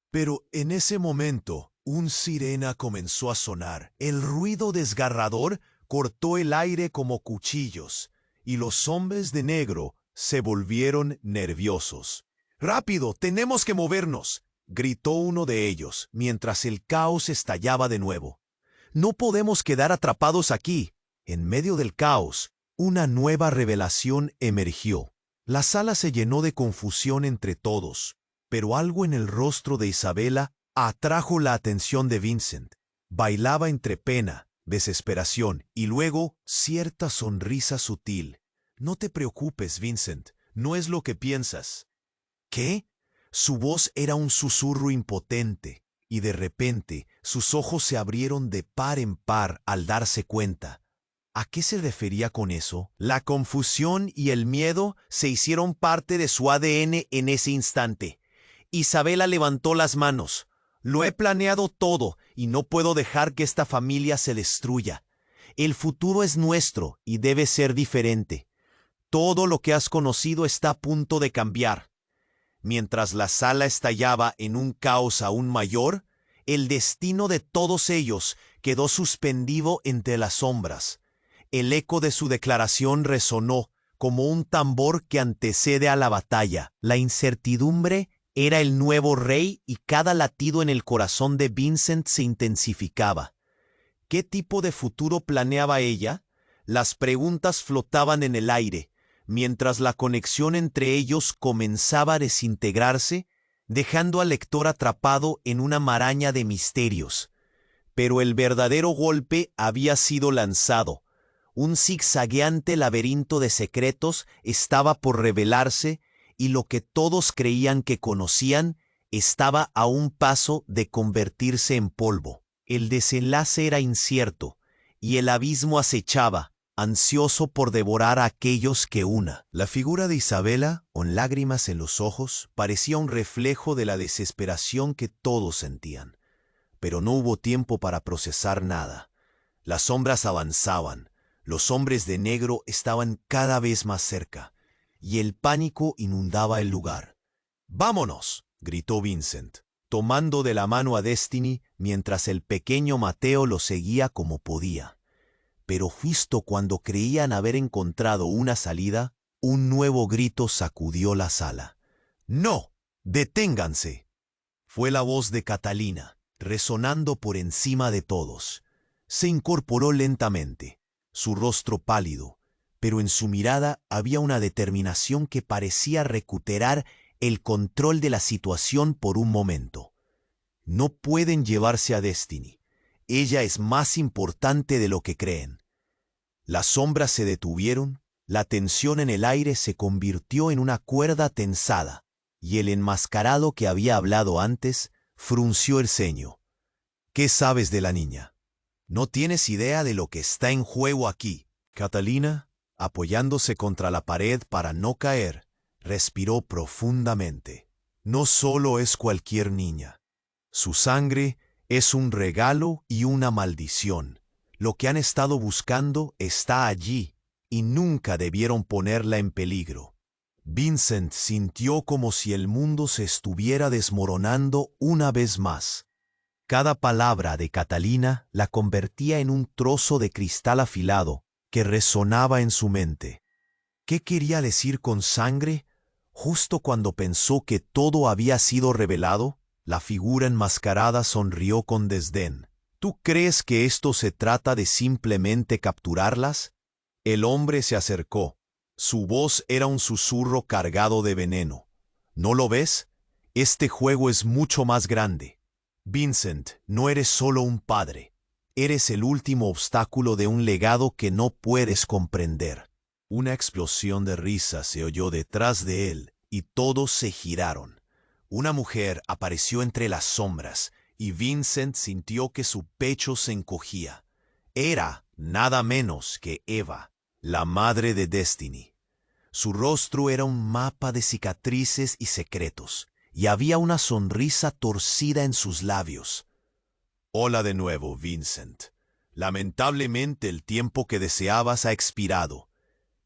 Pero en ese momento, un sirena comenzó a sonar. El ruido desgarrador cortó el aire como cuchillos, y los hombres de negro se volvieron nerviosos. «¡Rápido, tenemos que movernos!», gritó uno de ellos, mientras el caos estallaba de nuevo. «No podemos quedar atrapados aquí». En medio del caos, una nueva revelación emergió. La sala se llenó de confusión entre todos, pero algo en el rostro de Isabela atrajo la atención de Vincent. Bailaba entre pena, desesperación y luego cierta sonrisa sutil. «No te preocupes, Vincent, no es lo que piensas». «¿Qué?». Su voz era un susurro impotente. y de repente sus ojos se abrieron de par en par al darse cuenta. ¿A qué se refería con eso? La confusión y el miedo se hicieron parte de su ADN en ese instante. Isabela levantó las manos. Lo he planeado todo y no puedo dejar que esta familia se destruya. El futuro es nuestro y debe ser diferente. Todo lo que has conocido está a punto de cambiar. Mientras la sala estallaba en un caos aún mayor, el destino de todos ellos quedó suspendido entre las sombras. El eco de su declaración resonó como un tambor que antecede a la batalla. La incertidumbre era el nuevo rey y cada latido en el corazón de Vincent se intensificaba. ¿Qué tipo de futuro planeaba ella? Las preguntas flotaban en el aire, mientras la conexión entre ellos comenzaba a desintegrarse, dejando al lector atrapado en una maraña de misterios. Pero el verdadero golpe había sido lanzado. Un zigzagueante laberinto de secretos estaba por revelarse y lo que todos creían que conocían estaba a un paso de convertirse en polvo. El desenlace era incierto y el abismo acechaba, ansioso por devorar a aquellos que una. La figura de Isabela, con lágrimas en los ojos, parecía un reflejo de la desesperación que todos sentían. Pero no hubo tiempo para procesar nada. Las sombras avanzaban, los hombres de negro estaban cada vez más cerca, y el pánico inundaba el lugar. «¡Vámonos!», gritó Vincent, tomando de la mano a Destiny mientras el pequeño Mateo lo seguía como podía. Pero justo cuando creían haber encontrado una salida, un nuevo grito sacudió la sala. «¡No! ¡Deténganse!». Fue la voz de Catalina, resonando por encima de todos. Se incorporó lentamente, su rostro pálido, pero en su mirada había una determinación que parecía recuperar el control de la situación por un momento. «No pueden llevarse a Destiny. Ella es más importante de lo que creen». Las sombras se detuvieron, la tensión en el aire se convirtió en una cuerda tensada, y el enmascarado que había hablado antes frunció el ceño. «¿Qué sabes de la niña? No tienes idea de lo que está en juego aquí». Catalina, apoyándose contra la pared para no caer, respiró profundamente. «No solo es cualquier niña. Su sangre es un regalo y una maldición. Lo que han estado buscando está allí, y nunca debieron ponerla en peligro». Vincent sintió como si el mundo se estuviera desmoronando una vez más. Cada palabra de Catalina la convertía en un trozo de cristal afilado que resonaba en su mente. ¿Qué quería decir con sangre? Justo cuando pensó que todo había sido revelado, la figura enmascarada sonrió con desdén. «¿Tú crees que esto se trata de simplemente capturarlas?». El hombre se acercó. Su voz era un susurro cargado de veneno. «¿No lo ves? Este juego es mucho más grande. Vincent, no eres solo un padre. Eres el último obstáculo de un legado que no puedes comprender». Una explosión de risa se oyó detrás de él y todos se giraron. Una mujer apareció entre las sombras y Vincent sintió que su pecho se encogía. Era nada menos que Eva, la madre de Destiny. Su rostro era un mapa de cicatrices y secretos, y había una sonrisa torcida en sus labios. «Hola de nuevo, Vincent. Lamentablemente el tiempo que deseabas ha expirado»,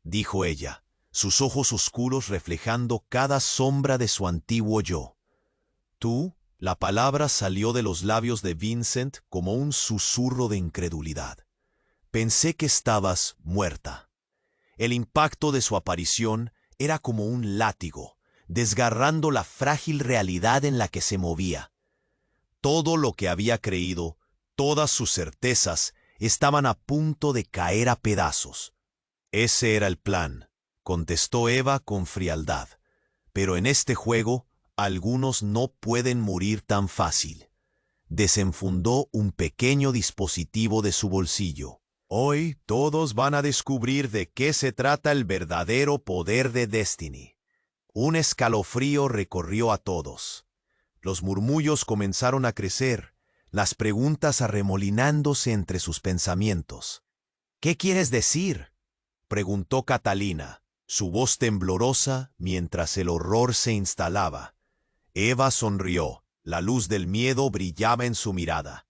dijo ella, sus ojos oscuros reflejando cada sombra de su antiguo yo. «¿Tú?». La palabra salió de los labios de Vincent como un susurro de incredulidad. «Pensé que estabas muerta». El impacto de su aparición era como un látigo, desgarrando la frágil realidad en la que se movía. Todo lo que había creído, todas sus certezas, estaban a punto de caer a pedazos. «Ese era el plan», contestó Eva con frialdad. «Pero en este juego, algunos no pueden morir tan fácil». Desenfundó un pequeño dispositivo de su bolsillo. «Hoy todos van a descubrir de qué se trata el verdadero poder de Destiny». Un escalofrío recorrió a todos. Los murmullos comenzaron a crecer, las preguntas arremolinándose entre sus pensamientos. «¿Qué quieres decir?», preguntó Catalina, su voz temblorosa mientras el horror se instalaba. Eva sonrió, la luz del miedo brillaba en su mirada.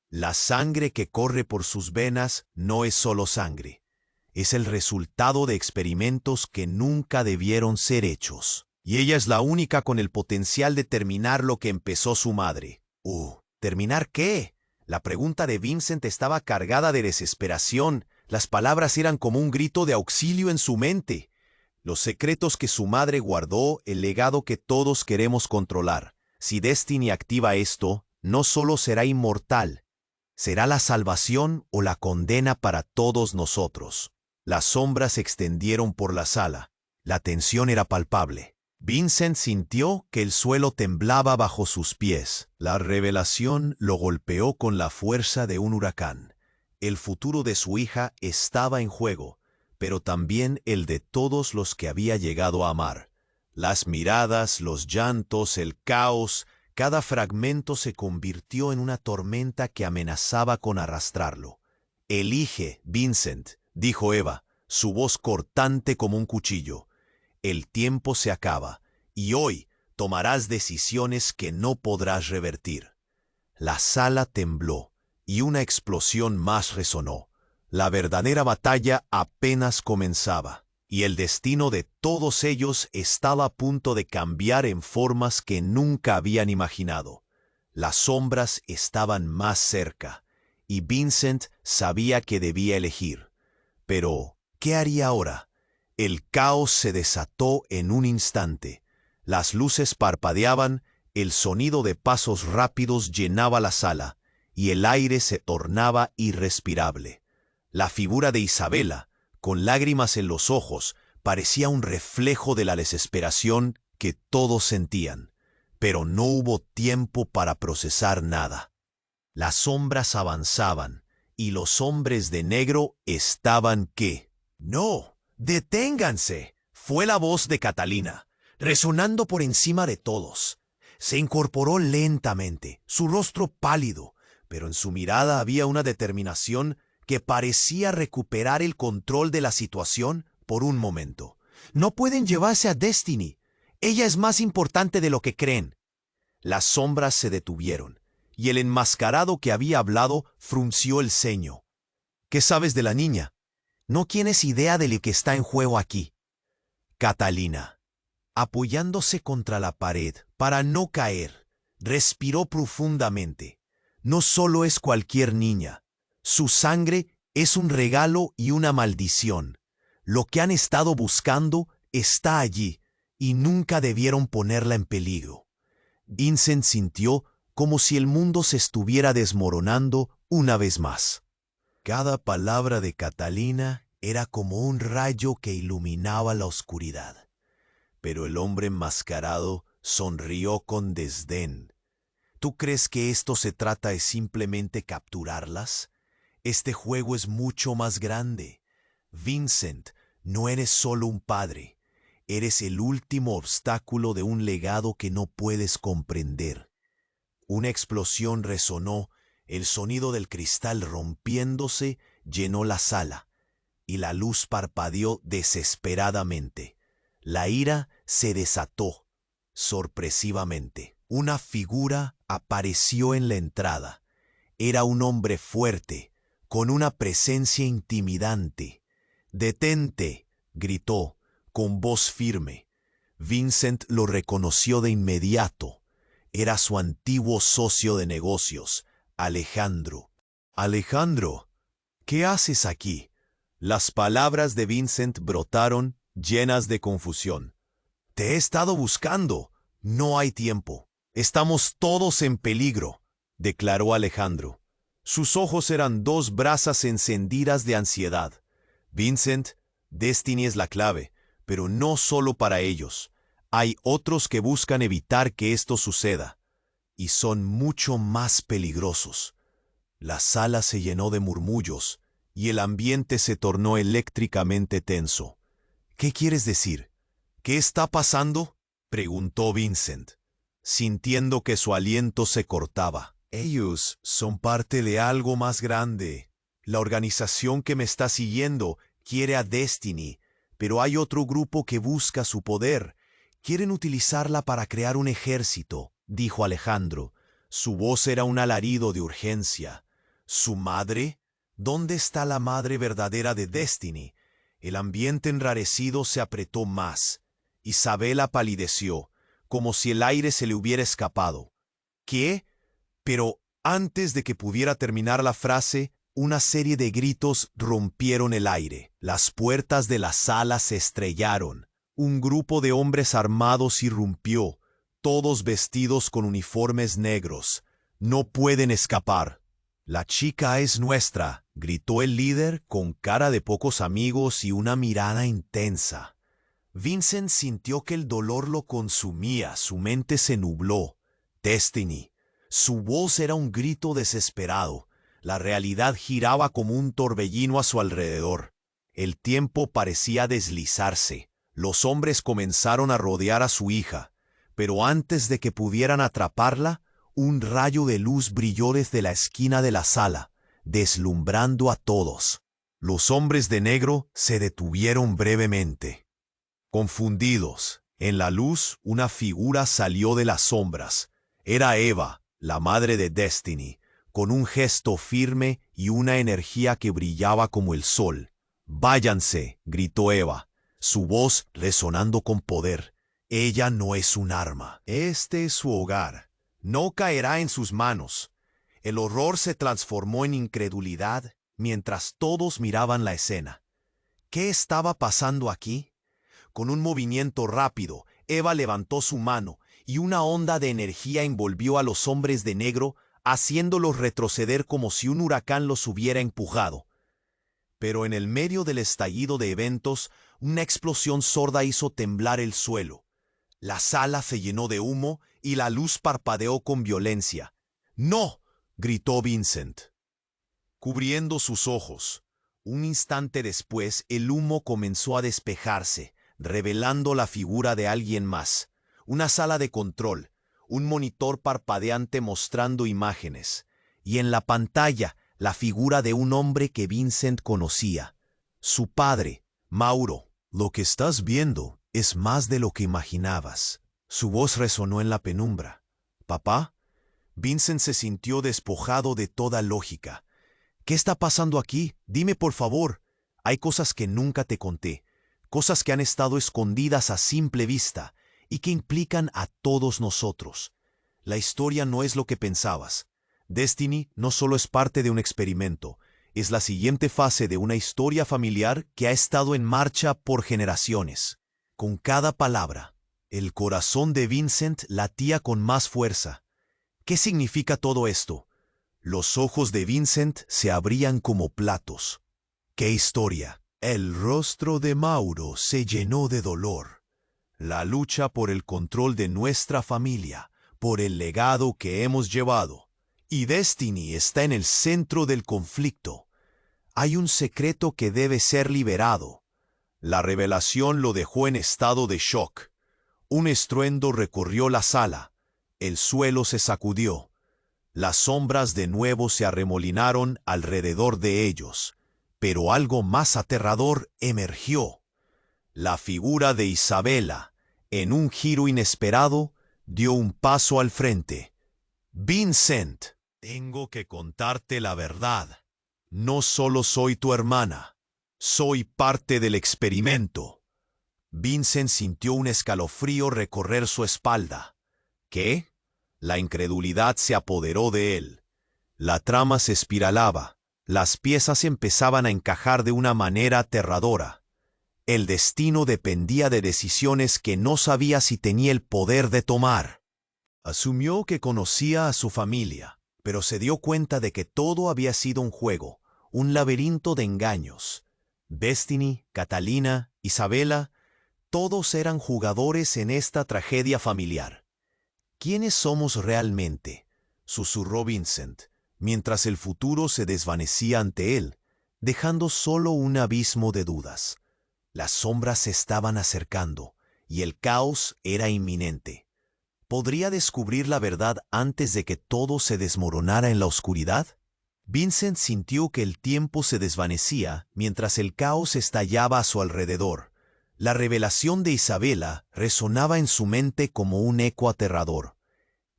La sangre que corre por sus venas no es solo sangre, es el resultado de experimentos que nunca debieron ser hechos. Y ella es la única con el potencial de terminar lo que empezó su madre. ¿Terminar qué? La pregunta de Vincent estaba cargada de desesperación. Las palabras eran como un grito de auxilio en su mente. Los secretos que su madre guardó, el legado que todos queremos controlar. Si Destiny activa esto, no solo será inmortal, será la salvación o la condena para todos nosotros. Las sombras se extendieron por la sala. La tensión era palpable. Vincent sintió que el suelo temblaba bajo sus pies. La revelación lo golpeó con la fuerza de un huracán. El futuro de su hija estaba en juego, pero también el de todos los que había llegado a amar. Las miradas, los llantos, el caos, cada fragmento se convirtió en una tormenta que amenazaba con arrastrarlo. «Elige, Vincent», dijo Eva, su voz cortante como un cuchillo. «El tiempo se acaba, y hoy tomarás decisiones que no podrás revertir». La sala tembló, y una explosión más resonó. La verdadera batalla apenas comenzaba, y el destino de todos ellos estaba a punto de cambiar en formas que nunca habían imaginado. Las sombras estaban más cerca, y Vincent sabía que debía elegir. Pero, ¿qué haría ahora? El caos se desató en un instante. Las luces parpadeaban, el sonido de pasos rápidos llenaba la sala, y el aire se tornaba irrespirable. La figura de Isabela, con lágrimas en los ojos, parecía un reflejo de la desesperación que todos sentían. Pero no hubo tiempo para procesar nada. Las sombras avanzaban, y los hombres de negro estaban ¿qué? «¡No! ¡Deténganse!», fue la voz de Catalina, resonando por encima de todos. Se incorporó lentamente, su rostro pálido, pero en su mirada había una determinación que parecía recuperar el control de la situación por un momento. «No pueden llevarse a Destiny. Ella es más importante de lo que creen». Las sombras se detuvieron, y el enmascarado que había hablado frunció el ceño. «¿Qué sabes de la niña? No tienes idea de lo que está en juego aquí». Catalina, apoyándose contra la pared para no caer, respiró profundamente. No solo es cualquier niña. Su sangre es un regalo y una maldición. Lo que han estado buscando está allí, y nunca debieron ponerla en peligro. Vincent sintió como si el mundo se estuviera desmoronando una vez más. Cada palabra de Catalina era como un rayo que iluminaba la oscuridad. Pero el hombre enmascarado sonrió con desdén. «¿Tú crees que esto se trata de simplemente capturarlas? Este juego es mucho más grande. Vincent, no eres solo un padre. Eres el último obstáculo de un legado que no puedes comprender». Una explosión resonó, el sonido del cristal rompiéndose llenó la sala, y la luz parpadeó desesperadamente. La ira se desató, sorpresivamente. Una figura apareció en la entrada. Era un hombre fuerte, con una presencia intimidante. «¡Detente!», gritó, con voz firme. Vincent lo reconoció de inmediato. Era su antiguo socio de negocios, Alejandro. «Alejandro, ¿qué haces aquí?». Las palabras de Vincent brotaron, llenas de confusión. «Te he estado buscando. No hay tiempo. Estamos todos en peligro», declaró Alejandro. Sus ojos eran dos brasas encendidas de ansiedad. «Vincent, Destiny es la clave, pero no solo para ellos. Hay otros que buscan evitar que esto suceda, y son mucho más peligrosos». La sala se llenó de murmullos, y el ambiente se tornó eléctricamente tenso. «¿Qué quieres decir? ¿Qué está pasando?», preguntó Vincent. sintiendo que su aliento se cortaba. Ellos son parte de algo más grande. La organización que me está siguiendo quiere a Destiny, pero hay otro grupo que busca su poder. Quieren utilizarla para crear un ejército, dijo Alejandro. Su voz era un alarido de urgencia. ¿Su madre? ¿Dónde está la madre verdadera de Destiny? El ambiente enrarecido se apretó más. Isabela palideció, como si el aire se le hubiera escapado. ¿Qué? Pero antes de que pudiera terminar la frase, una serie de gritos rompieron el aire. Las puertas de la sala se estrellaron. Un grupo de hombres armados irrumpió, todos vestidos con uniformes negros. No pueden escapar. La chica es nuestra, gritó el líder con cara de pocos amigos y una mirada intensa. Vincent sintió que el dolor lo consumía, su mente se nubló. Destiny. Su voz era un grito desesperado. La realidad giraba como un torbellino a su alrededor. El tiempo parecía deslizarse. Los hombres comenzaron a rodear a su hija, pero antes de que pudieran atraparla, un rayo de luz brilló desde la esquina de la sala, deslumbrando a todos. Los hombres de negro se detuvieron brevemente. Confundidos, en la luz una figura salió de las sombras. Era Eva, la madre de Destiny, con un gesto firme y una energía que brillaba como el sol. «Váyanse», gritó Eva, su voz resonando con poder. «Ella no es un arma. Este es su hogar. No caerá en sus manos». El horror se transformó en incredulidad mientras todos miraban la escena. ¿Qué estaba pasando aquí? Con un movimiento rápido, Eva levantó su mano y una onda de energía envolvió a los hombres de negro, haciéndolos retroceder como si un huracán los hubiera empujado. Pero en el medio del estallido de eventos, una explosión sorda hizo temblar el suelo. La sala se llenó de humo y la luz parpadeó con violencia. «¡No!», gritó Vincent, cubriendo sus ojos. Un instante después, el humo comenzó a despejarse, revelando la figura de alguien más. Una sala de control, un monitor parpadeante mostrando imágenes, y en la pantalla la figura de un hombre que Vincent conocía. Su padre, Mauro. «Lo que estás viendo es más de lo que imaginabas». Su voz resonó en la penumbra. «¿Papá?». Vincent se sintió despojado de toda lógica. «¿Qué está pasando aquí? Dime por favor». «Hay cosas que nunca te conté, cosas que han estado escondidas a simple vista y que implican a todos nosotros. La historia no es lo que pensabas. Destiny no solo es parte de un experimento, es la siguiente fase de una historia familiar que ha estado en marcha por generaciones». Con cada palabra, el corazón de Vincent latía con más fuerza. ¿Qué significa todo esto? Los ojos de Vincent se abrían como platos. ¿Qué historia? El rostro de Mauro se llenó de dolor. La lucha por el control de nuestra familia, por el legado que hemos llevado. Y Destiny está en el centro del conflicto. Hay un secreto que debe ser liberado. La revelación lo dejó en estado de shock. Un estruendo recorrió la sala. El suelo se sacudió. Las sombras de nuevo se arremolinaron alrededor de ellos. Pero algo más aterrador emergió. La figura de Isabela, en un giro inesperado, dio un paso al frente. «Vincent, tengo que contarte la verdad. No solo soy tu hermana, soy parte del experimento». Vincent sintió un escalofrío recorrer su espalda. ¿Qué? La incredulidad se apoderó de él. La trama se espiralaba. Las piezas empezaban a encajar de una manera aterradora. El destino dependía de decisiones que no sabía si tenía el poder de tomar. Asumió que conocía a su familia, pero se dio cuenta de que todo había sido un juego, un laberinto de engaños. Destiny, Catalina, Isabela, todos eran jugadores en esta tragedia familiar. «¿Quiénes somos realmente?», susurró Vincent, mientras el futuro se desvanecía ante él, dejando solo un abismo de dudas. Las sombras se estaban acercando, y el caos era inminente. ¿Podría descubrir la verdad antes de que todo se desmoronara en la oscuridad? Vincent sintió que el tiempo se desvanecía mientras el caos estallaba a su alrededor. La revelación de Isabela resonaba en su mente como un eco aterrador.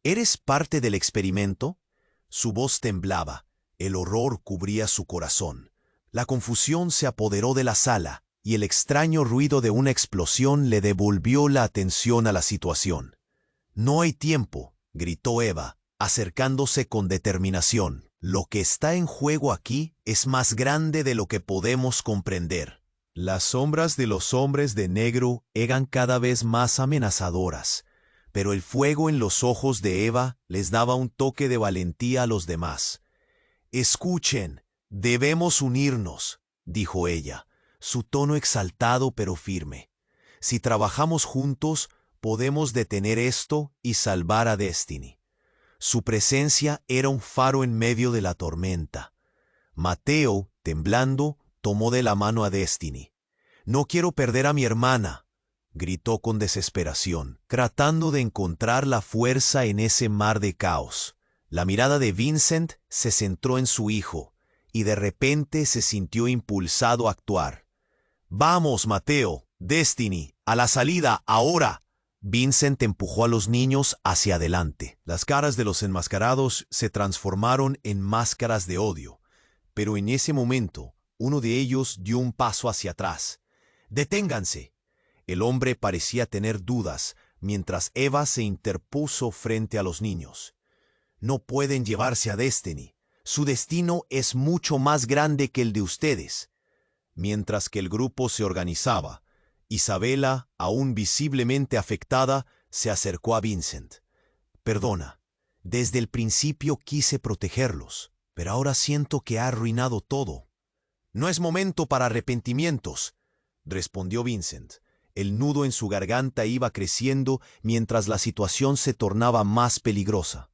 ¿Eres parte del experimento? Su voz temblaba. El horror cubría su corazón. La confusión se apoderó de la sala, y el extraño ruido de una explosión le devolvió la atención a la situación. «No hay tiempo», gritó Eva, acercándose con determinación. «Lo que está en juego aquí es más grande de lo que podemos comprender». Las sombras de los hombres de negro eran cada vez más amenazadoras, pero el fuego en los ojos de Eva les daba un toque de valentía a los demás. «Escuchen, debemos unirnos», dijo ella, su tono exaltado pero firme. «Si trabajamos juntos, podemos detener esto y salvar a Destiny». Su presencia era un faro en medio de la tormenta. Mateo, temblando, tomó de la mano a Destiny. «No quiero perder a mi hermana», gritó con desesperación, tratando de encontrar la fuerza en ese mar de caos. La mirada de Vincent se centró en su hijo, y de repente se sintió impulsado a actuar. «Vamos, Mateo, Destiny, a la salida, ahora». Vincent empujó a los niños hacia adelante. Las caras de los enmascarados se transformaron en máscaras de odio, pero en ese momento, uno de ellos dio un paso hacia atrás. «¡Deténganse!». El hombre parecía tener dudas, mientras Eva se interpuso frente a los niños. «No pueden llevarse a Destiny. Su destino es mucho más grande que el de ustedes». Mientras que el grupo se organizaba, Isabela, aún visiblemente afectada, se acercó a Vincent. «Perdona, desde el principio quise protegerlos, pero ahora siento que ha arruinado todo». «No es momento para arrepentimientos», respondió Vincent. El nudo en su garganta iba creciendo mientras la situación se tornaba más peligrosa.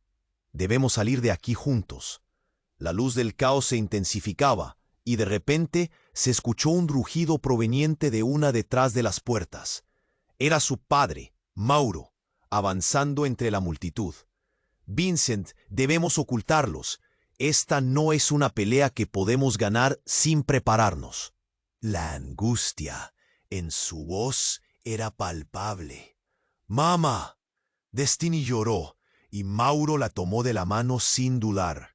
«Debemos salir de aquí juntos». La luz del caos se intensificaba, y de repente se escuchó un rugido proveniente de una detrás de las puertas. Era su padre, Mauro, avanzando entre la multitud. «Vincent, debemos ocultarlos. Esta no es una pelea que podemos ganar sin prepararnos». La angustia en su voz era palpable. «Mamá». Destiny lloró, y Mauro la tomó de la mano sin dudar.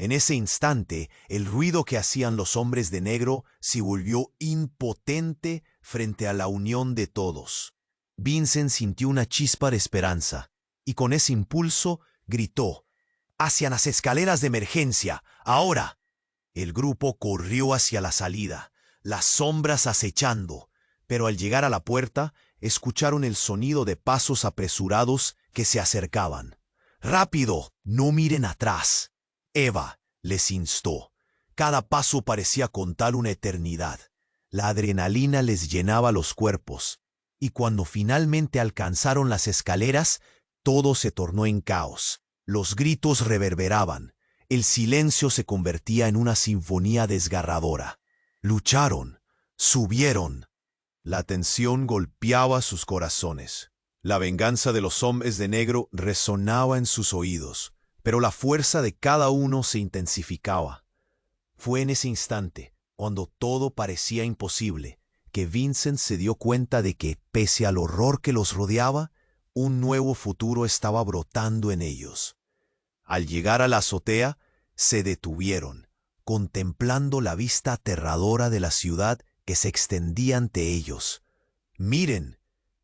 En ese instante, el ruido que hacían los hombres de negro se volvió impotente frente a la unión de todos. Vincent sintió una chispa de esperanza, y con ese impulso gritó: «¡Hacia las escaleras de emergencia, ahora!». El grupo corrió hacia la salida, las sombras acechando, pero al llegar a la puerta, escucharon el sonido de pasos apresurados que se acercaban. «¡Rápido! ¡No miren atrás!». Eva les instó. Cada paso parecía contar una eternidad. La adrenalina les llenaba los cuerpos, y cuando finalmente alcanzaron las escaleras, todo se tornó en caos. Los gritos reverberaban. El silencio se convertía en una sinfonía desgarradora. Lucharon, subieron. La tensión golpeaba sus corazones. La venganza de los hombres de negro resonaba en sus oídos, pero la fuerza de cada uno se intensificaba. Fue en ese instante, cuando todo parecía imposible, que Vincent se dio cuenta de que, pese al horror que los rodeaba, un nuevo futuro estaba brotando en ellos. Al llegar a la azotea, se detuvieron, contemplando la vista aterradora de la ciudad que se extendía ante ellos. «Miren»,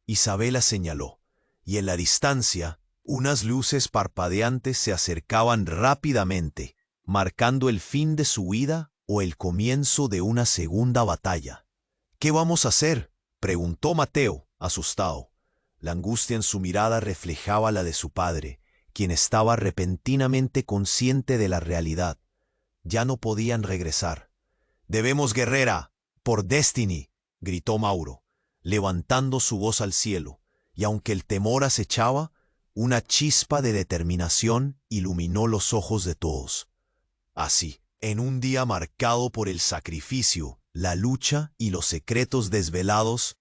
Isabela señaló, y en la distancia, unas luces parpadeantes se acercaban rápidamente, marcando el fin de su huida o el comienzo de una segunda batalla. «¿Qué vamos a hacer?», preguntó Mateo, asustado. La angustia en su mirada reflejaba la de su padre, quien estaba repentinamente consciente de la realidad. Ya no podían regresar. «Debemos, guerrera, por Destiny», gritó Mauro, levantando su voz al cielo, y aunque el temor acechaba, una chispa de determinación iluminó los ojos de todos. Así, en un día marcado por el sacrificio, la lucha y los secretos desvelados,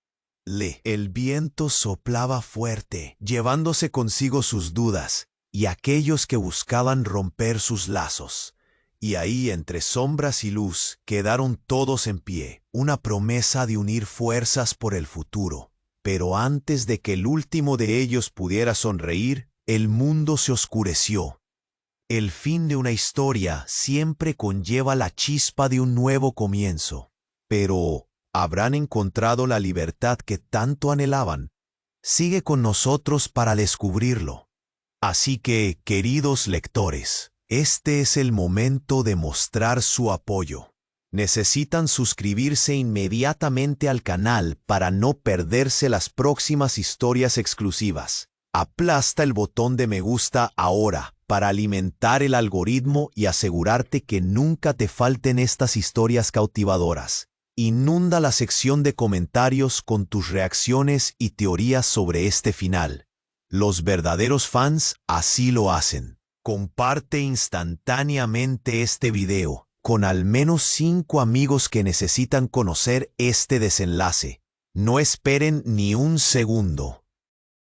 El viento soplaba fuerte, llevándose consigo sus dudas y aquellos que buscaban romper sus lazos. Y ahí, entre sombras y luz, quedaron todos en pie, una promesa de unir fuerzas por el futuro. Pero antes de que el último de ellos pudiera sonreír, el mundo se oscureció. El fin de una historia siempre conlleva la chispa de un nuevo comienzo. Pero, ¿habrán encontrado la libertad que tanto anhelaban? Sigue con nosotros para descubrirlo. Así que, queridos lectores, este es el momento de mostrar su apoyo. Necesitan suscribirse inmediatamente al canal para no perderse las próximas historias exclusivas. Aplasta el botón de me gusta ahora para alimentar el algoritmo y asegurarte que nunca te falten estas historias cautivadoras. Inunda la sección de comentarios con tus reacciones y teorías sobre este final. Los verdaderos fans así lo hacen. Comparte instantáneamente este video con al menos 5 amigos que necesitan conocer este desenlace. No esperen ni un segundo.